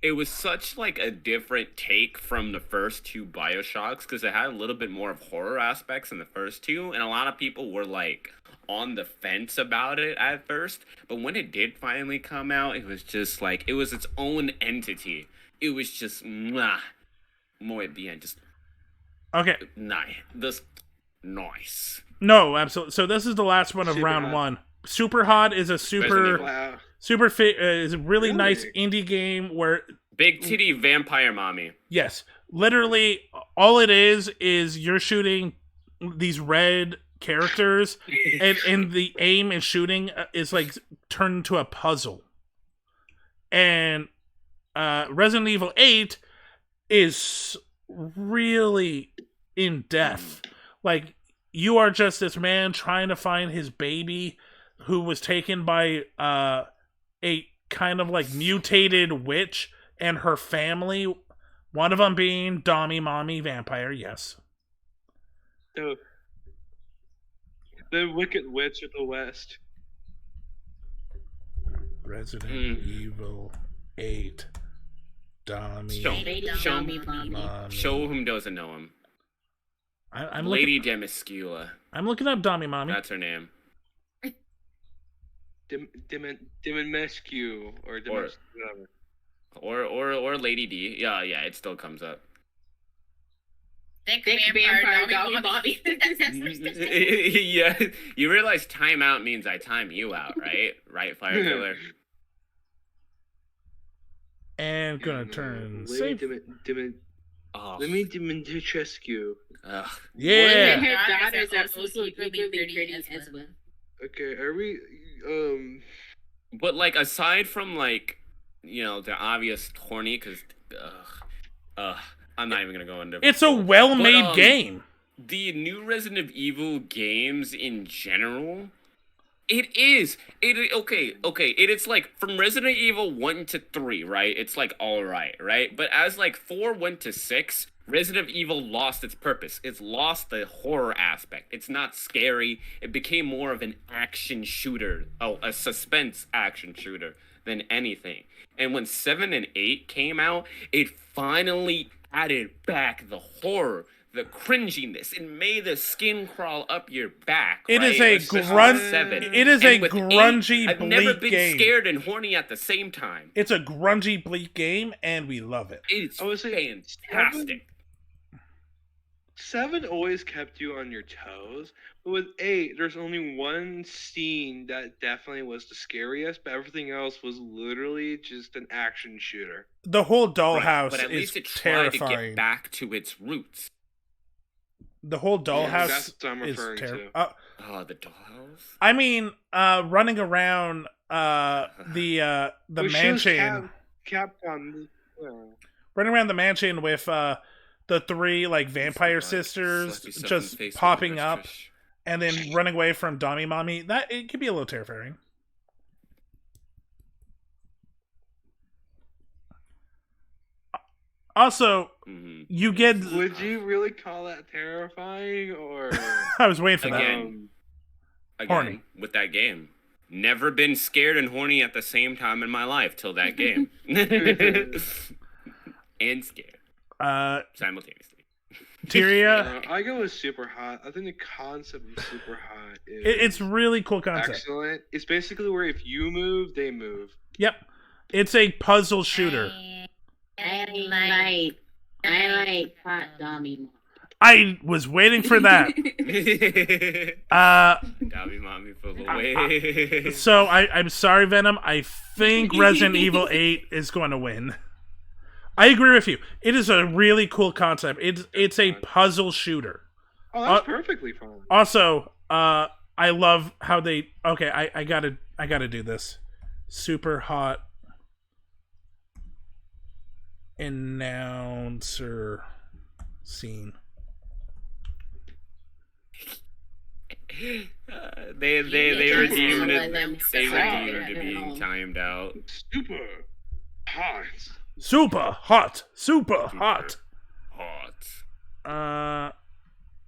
It was such like a different take from the first two BioShocks because it had a little bit more of horror aspects in the first two, and a lot of people were like on the fence about it at first. But when it did finally come out, it was just like it was its own entity. It was just muy bien, just Okay. Nice. No, absolutely. So this is the last one of Super round hot. one. Super Hot is a Resident super Evil. Wow. is a really nice Really? indie game where Big titty vampire mommy. yes, literally all it is you're shooting these red characters and the aim and shooting is like turned into a puzzle. And Resident Evil 8 is really in depth. Like you are just this man trying to find his baby who was taken by a kind of like mutated witch and her family. One of them being Dommy Mommy Vampire, yes. The Wicked Witch of the West. Resident Evil 8. Dommy Show Mommy. Show whom doesn't know him. I'm Lady Demiscula. I'm looking up Dommy Mommy. That's her name. Dimimescu or whatever. Or Lady D. Yeah, it still comes up. Thick vampire doggy Bobby. Yeah, you realize time out means I time you out, right? Right, Fire Killer? And gonna turn save. Let me Dimitrescu. Ugh. Yeah. And her daughters are also equally pretty as well. Okay, are we But like aside from like, you know, the obvious horny, because I'm not even gonna go into. It's a well-made But, game. The new Resident Evil games in general, it's like from Resident Evil 1 to 3, right? It's like alright, right? But as like 4 went to 6, Resident Evil lost its purpose. It's lost the horror aspect. It's not scary. It became more of an action shooter. Oh, a suspense action shooter than anything. And when 7 and 8 came out, it finally added back the horror, the cringiness, and made the skin crawl up your back. It right? is a Especially grunt. with 7. It is And a with 8, grungy, I've never bleak been game. scared and horny at the same time. It's a grungy, bleak game, and we love it. It's I would say fantastic. 7 always kept you on your toes, but with 8, there's only one scene that definitely was the scariest, but everything else was literally just an action shooter. The whole Right, dollhouse but at is least it tried to terrifying. get back to its roots. The whole dollhouse that's what I'm is referring terrible. to. Oh, the dollhouse. I mean, running around the Which shows mansion, Capcom. running around the mansion with the 3 like vampire sisters Slap yourself in the just face with popping the up, Trish. and then running away from Dommy Mommy. That it could be a little terrifying. Also, you get. Would you really call that terrifying, or I was waiting for that. Again, Horny. with that game. Never been scared and horny at the same time in my life till that game. And scared simultaneously. Tyria, I go with Super Hot. I think the concept of Super Hot is it's really cool concept. excellent. It's basically where if you move, they move. Yep, it's a puzzle shooter. I like hot Dommy. I was waiting for that. Dobby mommy for the way. So I'm sorry, Venom. I think Resident Evil 8 is going to win. I agree with you. It is a really cool concept. It's a puzzle shooter. Oh, that's perfectly fine. Also, I love how they. Okay, I gotta do this. Super hot announcer scene. They redeemed it. They redeemed it being Yeah. timed out. Super hot. Super hot. Super hot. Hot.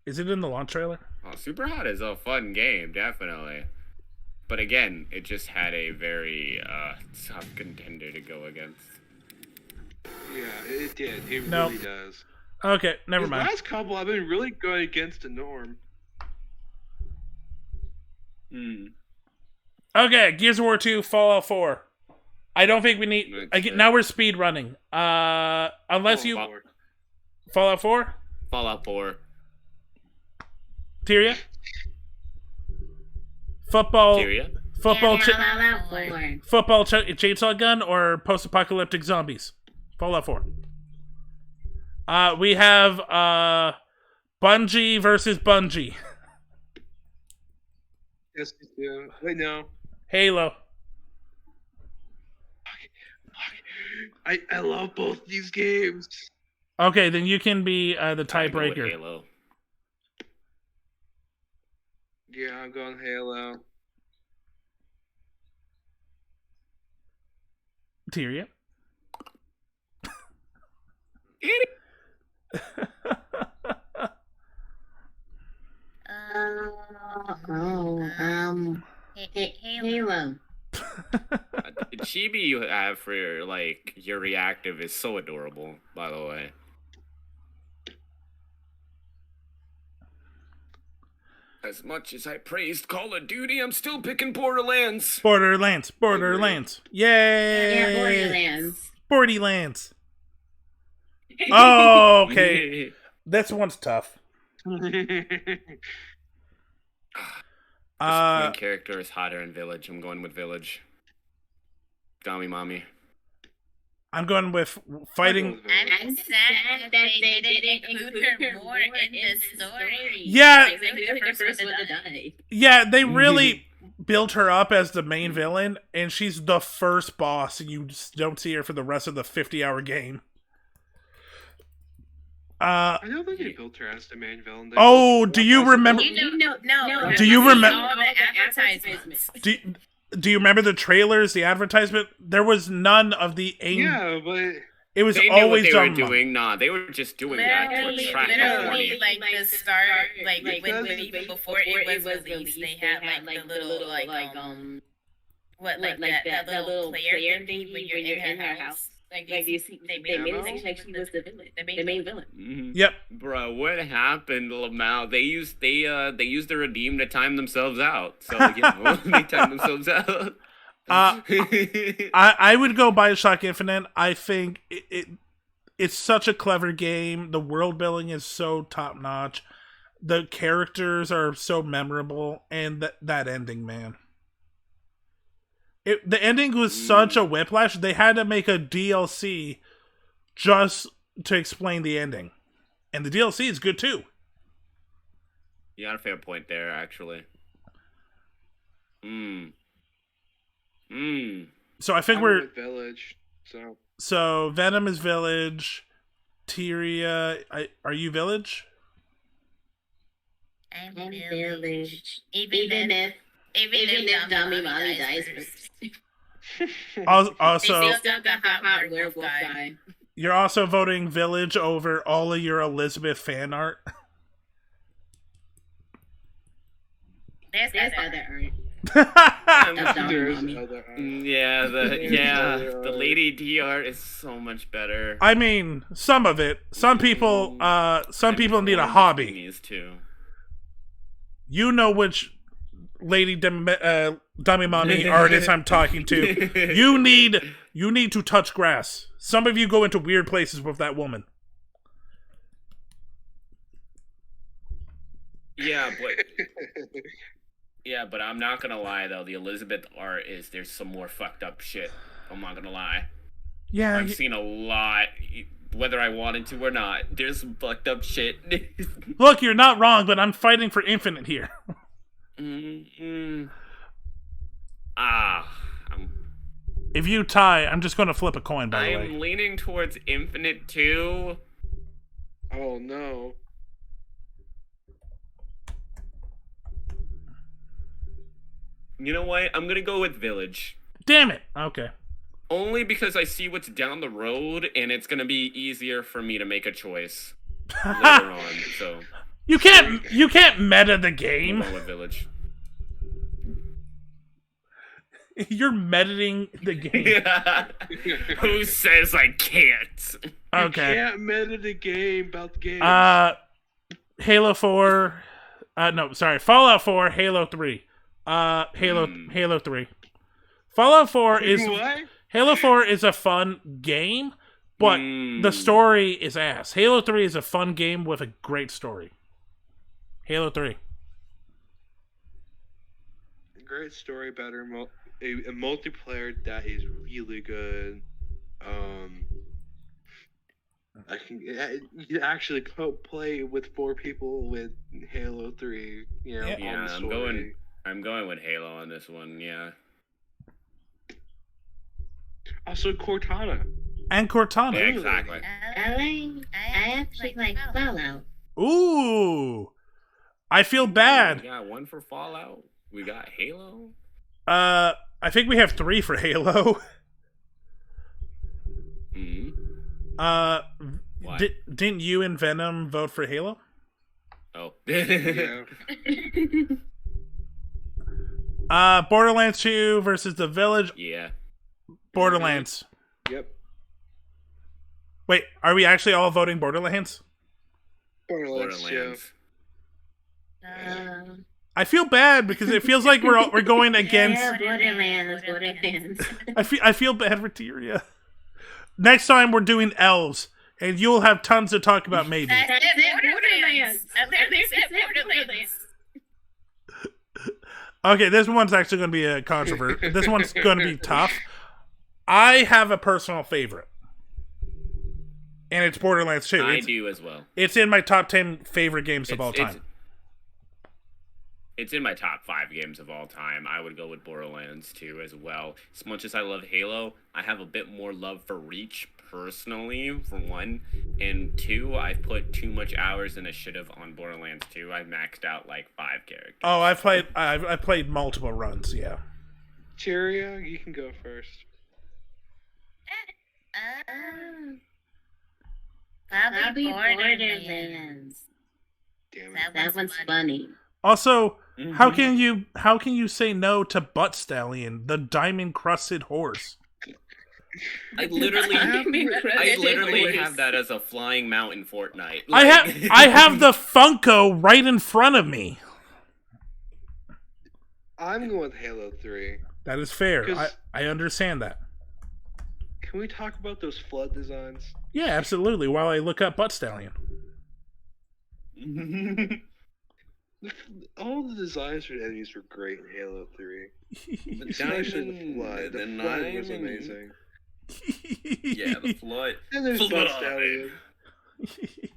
Is it in the launch trailer? Oh, Super Hot is a fun game, definitely. But again, it just had a very tough contender to go against. Yeah, it did. It Nope. really does. Okay, never These mind. last couple have been really going against the norm. Okay, Gears of War 2, Fallout 4. I don't think we need. Now we're speed running. Unless you Fallout 4, Fallout 4. Tyria, football, Tyria? football, Fallout 4. football chainsaw gun, or post-apocalyptic zombies. Fallout 4. We have Bungie versus Bungie. Yes, we do. Wait, no. Halo. I love both these games. Okay, then you can be the I go with tiebreaker. Halo. Yeah, I'm going Halo. Tyria. Halo. The chibi you have for your reactive is so adorable, by the way. As much as I praised Call of Duty, I'm still picking Borderlands. Borderlands. Yay! Yeah, Borderlands. Borderlands. Oh, okay. This one's tough. This queen character is hotter in Village. I'm going with Village. Dami Mommy. I'm going with fighting. I'm sad that they didn't include her more in the story. Yeah. Exactly the first one to die. Yeah, they really built her up as the main villain, and she's the first boss, and you just don't see her for the rest of the 50-hour game. I don't think they built her as the main villain. Do you remember? No. Do you remember? All the advertisements. Do you remember the trailers, the advertisement? There was none of the aim. Yeah, but it was They knew always what they were Dama. doing. Nah, they were just doing that to attract Literally, the like the start, like when even before it was released, they had like the little that little player thing when you're in her house. Like you see, they made it seem like she was the villain, the main villain. Mm-hmm. Yep. Bro, what happened, Lamau? They used the redeem to time themselves out. So they timed themselves out. I would go Bioshock Infinite. I think it's such a clever game. The world building is so top notch. The characters are so memorable, and that ending, man. The ending was such a whiplash. They had to make a DLC just to explain the ending, and the DLC is good too. You got a fair point there, actually. So I think I'm we're with Village. So Venom is Village. Tyria, are you Village? I'm Village. Even if Dummy Mommy dies first. Also, they still got hot werewolf guy. You're also voting Village over all of your Elizabeth fan art. There's other art. The Lady D art is so much better. I mean, some of it. Some people need a hobby. Too. You know which Lady Dummy Mommy artist I'm talking to. You need to touch grass. Some of you go into weird places with that woman. Yeah, but I'm not gonna lie though. The Elizabeth art there's some more fucked up shit. I'm not gonna lie. Yeah, I've seen a lot, whether I wanted to or not. There's some fucked up shit. Look, you're not wrong, but I'm fighting for Infinite here. If you tie, I'm just gonna flip a coin. By the way, I'm leaning towards Infinite 2. Oh no. You know what? I'm gonna go with Village. Damn it. Okay. Only because I see what's down the road, and it's gonna be easier for me to make a choice later on. So You can't meta the I'm game. going with Village. You're metaing the game. Who says I can't? Okay. You can't meta the game about the game. Halo 4. No, sorry. Fallout 4, Halo 3. Halo 3. Fallout 4 is What? Halo 4 is a fun game, but the story is ass. Halo 3 is a fun game with a great story. Halo 3. Great story, better a multiplayer that is really good. I can you actually play with 4 people with Halo 3. You know, Yeah, on the story. I'm going with Halo on this one. Yeah. Also, Cortana. And Cortana. Yeah, exactly. I actually like Fallout. Ooh. I feel bad. We got 1 for Fallout. We got Halo. I think we have 3 for Halo. What? Didn't you and Venom vote for Halo? Oh. Yeah. Borderlands 2 versus The Village. Yeah. Borderlands. Yep. Wait, are we actually all voting Borderlands? Borderlands. I feel bad because it feels like we're going against. Yeah, Borderlands. I feel bad for Tyria. Next time we're doing elves, and you'll have tons to talk about. Maybe. That's it, Borderlands. Okay, this one's actually going to be a controversy. This one's going to be tough. I have a personal favorite, and it's Borderlands 2. I do as well. It's in my top 10 favorite games of all time. It's in my top 5 games of all time. I would go with Borderlands 2 as well. As much as I love Halo, I have a bit more love for Reach personally, for 1. And 2, I've put too much hours initiative on Borderlands 2. I maxed out like 5 characters. Oh, I've played multiple runs, yeah. Tyria, you can go first. Probably Borderlands. Damn it. That one's funny. Also, how can you say no to Butt Stallion, the diamond-crusted horse? I literally have that as a flying mount in Fortnite. I have the Funko right in front of me. I'm going with Halo 3. That is fair. 'Cause- I understand that. Can we talk about those flood designs? Yeah, absolutely. While I look up Butt Stallion. All the designs for the enemies were great in Halo 3. The Especially the flood. The flood was diamond. amazing. Yeah, the flood. And there's Flood. Butt Stallion.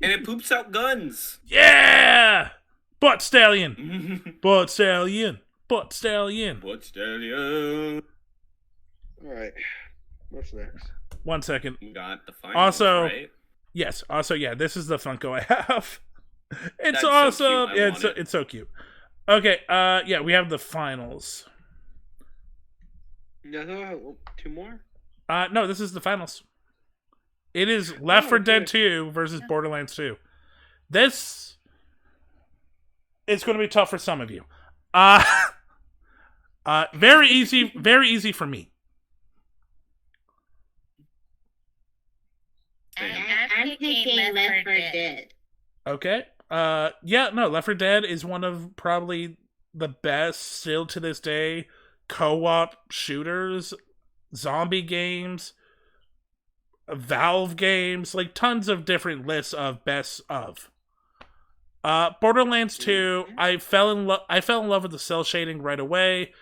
And it poops out guns. Yeah! Butt Stallion! Butt Stallion! Butt Stallion! Butt Stallion. Alright. What's next? 1 second. We got the finals, Also, right? yes. Also, yeah, this is the Funko I have. It's That's so awesome. cute. I want it. It's so cute. Okay, yeah, we have the finals. No, 2 more? No, this is the finals. It is Left 4 Dead okay. 2 versus Borderlands 2. This is going to be tough for some of you. Very easy for me. I'm picking Left 4 Dead. Okay. Yeah, no, Left 4 Dead is one of probably the best still to this day co-op shooters, zombie games, Valve games, like tons of different lists of best of. Borderlands 2, I fell in love with the cell shading right away.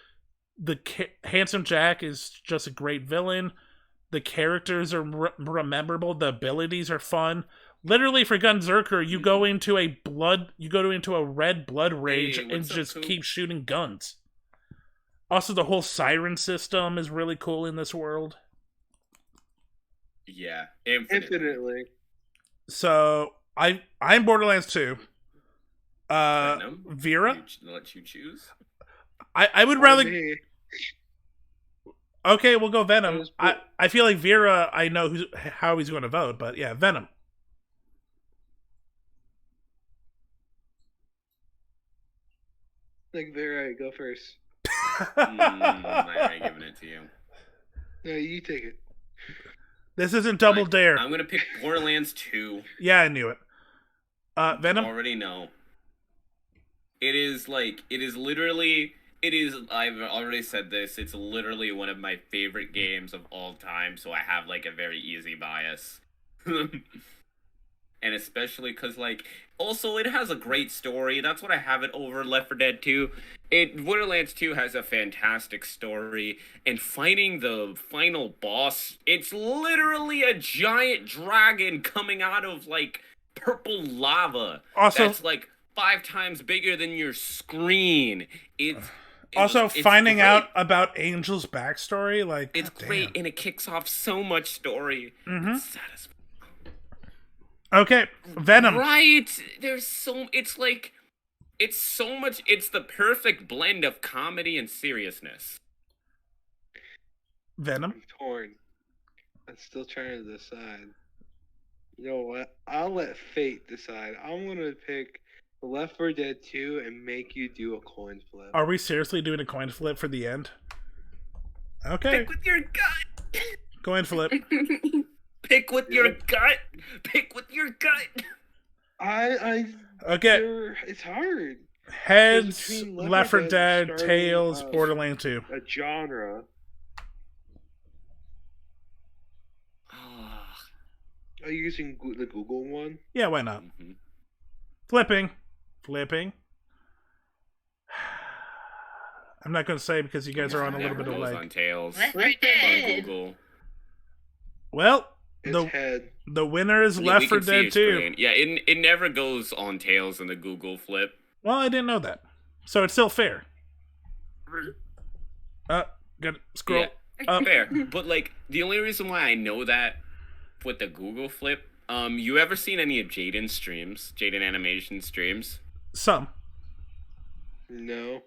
The Handsome Jack is just a great villain. The characters are rememberable. The abilities are fun. Literally, for Gunzerker, you go into a red blood rage Hey, and what's up, just Coop? keep shooting guns. Also, the whole siren system is really cool in this world. Yeah, infinitely. So I'm Borderlands 2. Platinum? Vera, Let you choose. I would On rather. me. Okay, we'll go Venom. Those- I feel like Vera. I know how he's going to vote, but yeah, Venom. Like, very go first. I'm already giving it to you. No, you take it. This isn't Double Dare. I'm gonna pick Borderlands 2. Yeah, I knew it. Venom. Already know. It is literally. I've already said this. It's literally one of my favorite games of all time. So I have like a very easy bias. And especially because, like, also it has a great story. That's what I have it over Left 4 Dead 2. Borderlands 2 has a fantastic story, and fighting the final boss, it's literally a giant dragon coming out of, like, purple lava. Also- that's, like, 5 times bigger than your screen. It's Finding great. out about Angel's backstory, like, It's goddamn. great, and it kicks off so much story. Mhm. It's satisfying. Okay, Venom. Right. It's so much. It's the perfect blend of comedy and seriousness. Venom. I'm torn. I'm still trying to decide. You know what? I'll let fate decide. I'm gonna pick Left 4 Dead 2 and make you do a coin flip. Are we seriously doing a coin flip for the end? Okay, Pick with your gut. coin flip. Pick with your gut. Pick with your gut. Okay, It's hard. heads, between Left 4 Dead, starting, tails, Borderlands 2. A genre. Are you using the Google one? Yeah, why not? Mhm. Flipping. I'm not going to say because you guys are on a little Never bit of goes lag. on Tails. Left 4 On Dead. Google. Well, It's head. the winner is Yeah, Left we 4 can see Dead your 2. screen. Yeah, it never goes on Tails in the Google flip. Well, I didn't know that. So it's still fair. Gotta scroll up. Fair. But, like, the only reason why I know that with the Google flip, you ever seen any of Jaden's streams? Jaden Animation streams? Some. No.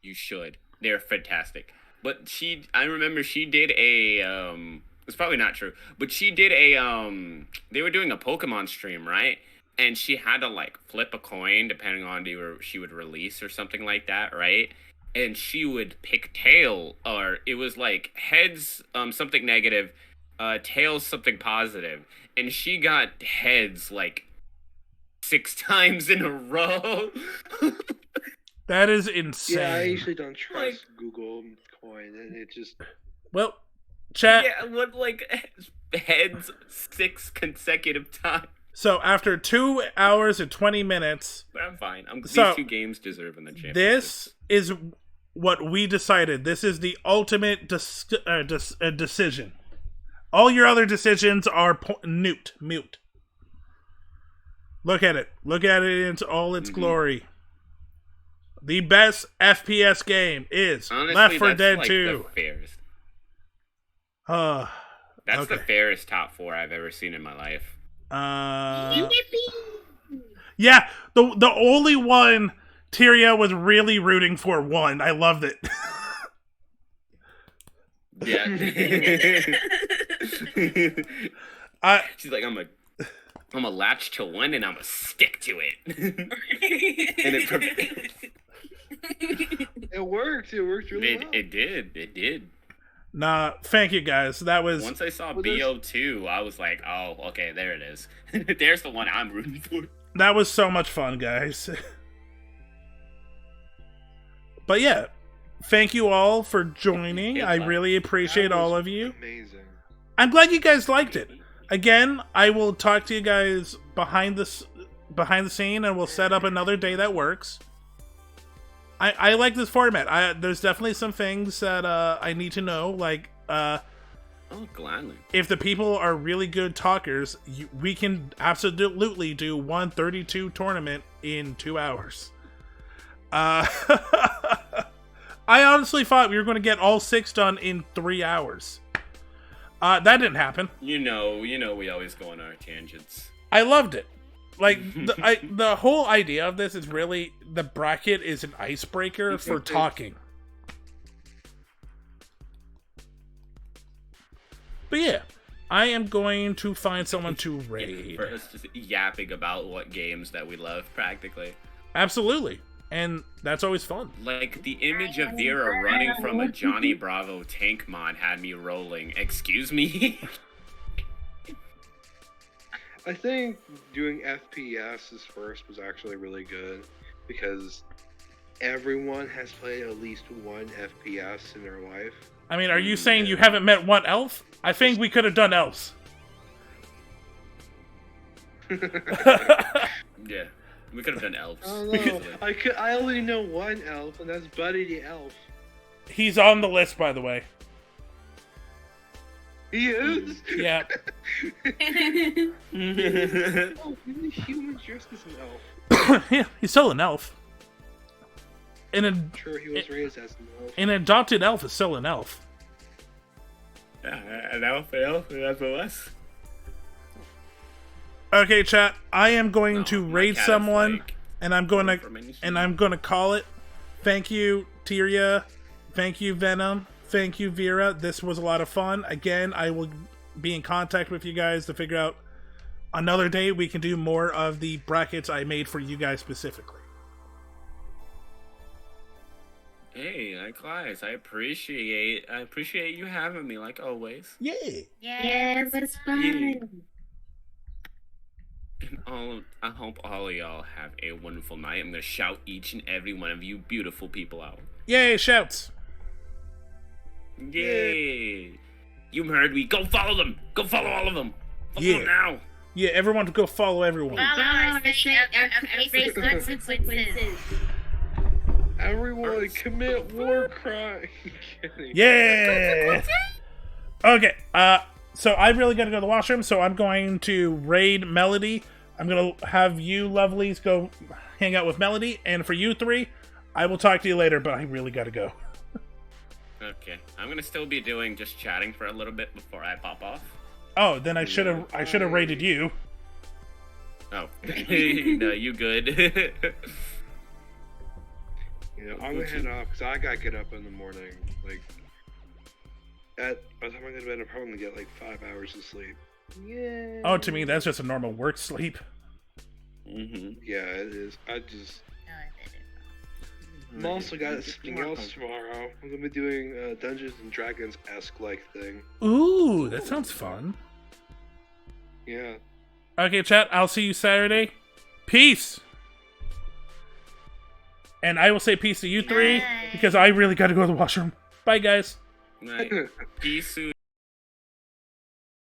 You should. They're fantastic. But I remember she did a, it's probably not true, but she did a, they were doing a Pokemon stream, right? And she had to, like, flip a coin depending on she would release or something like that, right? And she would pick tail, or it was like heads, something negative, tails, something positive. And she got heads, like, 6 times in a row. That is insane. Yeah, I usually don't trust Google coin, and it just. Well, chat. Yeah, what, like, heads 6 consecutive times. So after 2 hours and 20 minutes, But I'm fine. So, these 2 games deserve in the championship. this is what we decided. This is the ultimate decision. All your other decisions are mute. Look at it. Look at it in all its glory. The best FPS game is Honestly, Left 4 that's, Dead like, 2. the fairest. That's That's the fairest top 4 I've ever seen in my life. Yeah, the only one Tyria was really rooting for won. I loved it. Yeah. She's like, I'm a latch to one and I'm a stick to it. And It worked. It worked really well. it did. Nah, thank you guys. That was Once I saw Well, there's- BO2, I was like, oh, okay, there it is. There's the one I'm rooting for. that was so much fun, guys. But yeah, thank you all for joining. I really appreciate That all was of you. Amazing. I'm glad you guys liked it. Again, I will talk to you guys behind the scene, and we'll set up another day that works. I like this format. There's definitely some things that I need to know, like Oh, gladly. if the people are really good talkers, we can absolutely do 132 tournament in 2 hours. I honestly thought we were going to get all 6 done in 3 hours. That didn't happen. You know, we always go on our tangents. I loved it. like the whole idea of this is really the bracket is an icebreaker for talking. But yeah, I am going to find someone to raid. For us just yapping about what games that we love, practically. Absolutely. And that's always fun. Like, the image of Vera running from a Johnny Bravo tank mod had me rolling. Excuse me? I think doing FPSs first was actually really good because everyone has played at least one FPS in their life. I mean, are you saying you haven't met one elf? I think we could have done elves. Yeah, we could have done elves. I don't know. I only know one elf, and that's Buddy the Elf. He's on the list, by the way. He is? Yeah. Oh, he's a human dressed as an elf. Yeah, he's still an elf. Sure, he was raised as an elf. An adopted elf is still an elf. An elf, that's a less. Okay, chat. I am going to raid cat someone, is, like, and I'm gonna call it. Thank you, Tyria. Thank you, Venom. Thank you, Vera. This was a lot of fun. Again, I will be in contact with you guys to figure out another day we can do more of the brackets I made for you guys specifically. Hey, likewise. I appreciate you having me, like always. Yeah. Yes, it's fun. And I hope all of y'all have a wonderful night. I'm gonna shout each and every one of you beautiful people out. Yay, shouts. Yay! You heard me. Go follow them. Go follow all of them. Follow them now. Yeah, everyone to go follow everyone. Everyone commit war crime. Yeah. Okay. So I really gotta go to the washroom. So I'm going to raid Melody. I'm gonna have you lovelies go hang out with Melody, and for you three, I will talk to you later. But I really gotta go. Okay, I'm gonna still be doing just chatting for a little bit before I pop off. Oh, then I should have raided you. Oh, no, you good? You know, I'm gonna head off because I gotta get up in the morning. Like, by the time I go to bed, I'm probably gonna get like 5 hours of sleep. Yeah. Oh, to me, that's just a normal work sleep. Mm-hmm. Yeah, it is. I'm also got something else tomorrow. I'm gonna be doing Dungeons and Dragons-esque like thing. Ooh, that sounds fun. Yeah. Okay, chat. I'll see you Saturday. Peace. And I will say peace to you three because I really got to go to the washroom. Bye, guys. Night. Peace soon.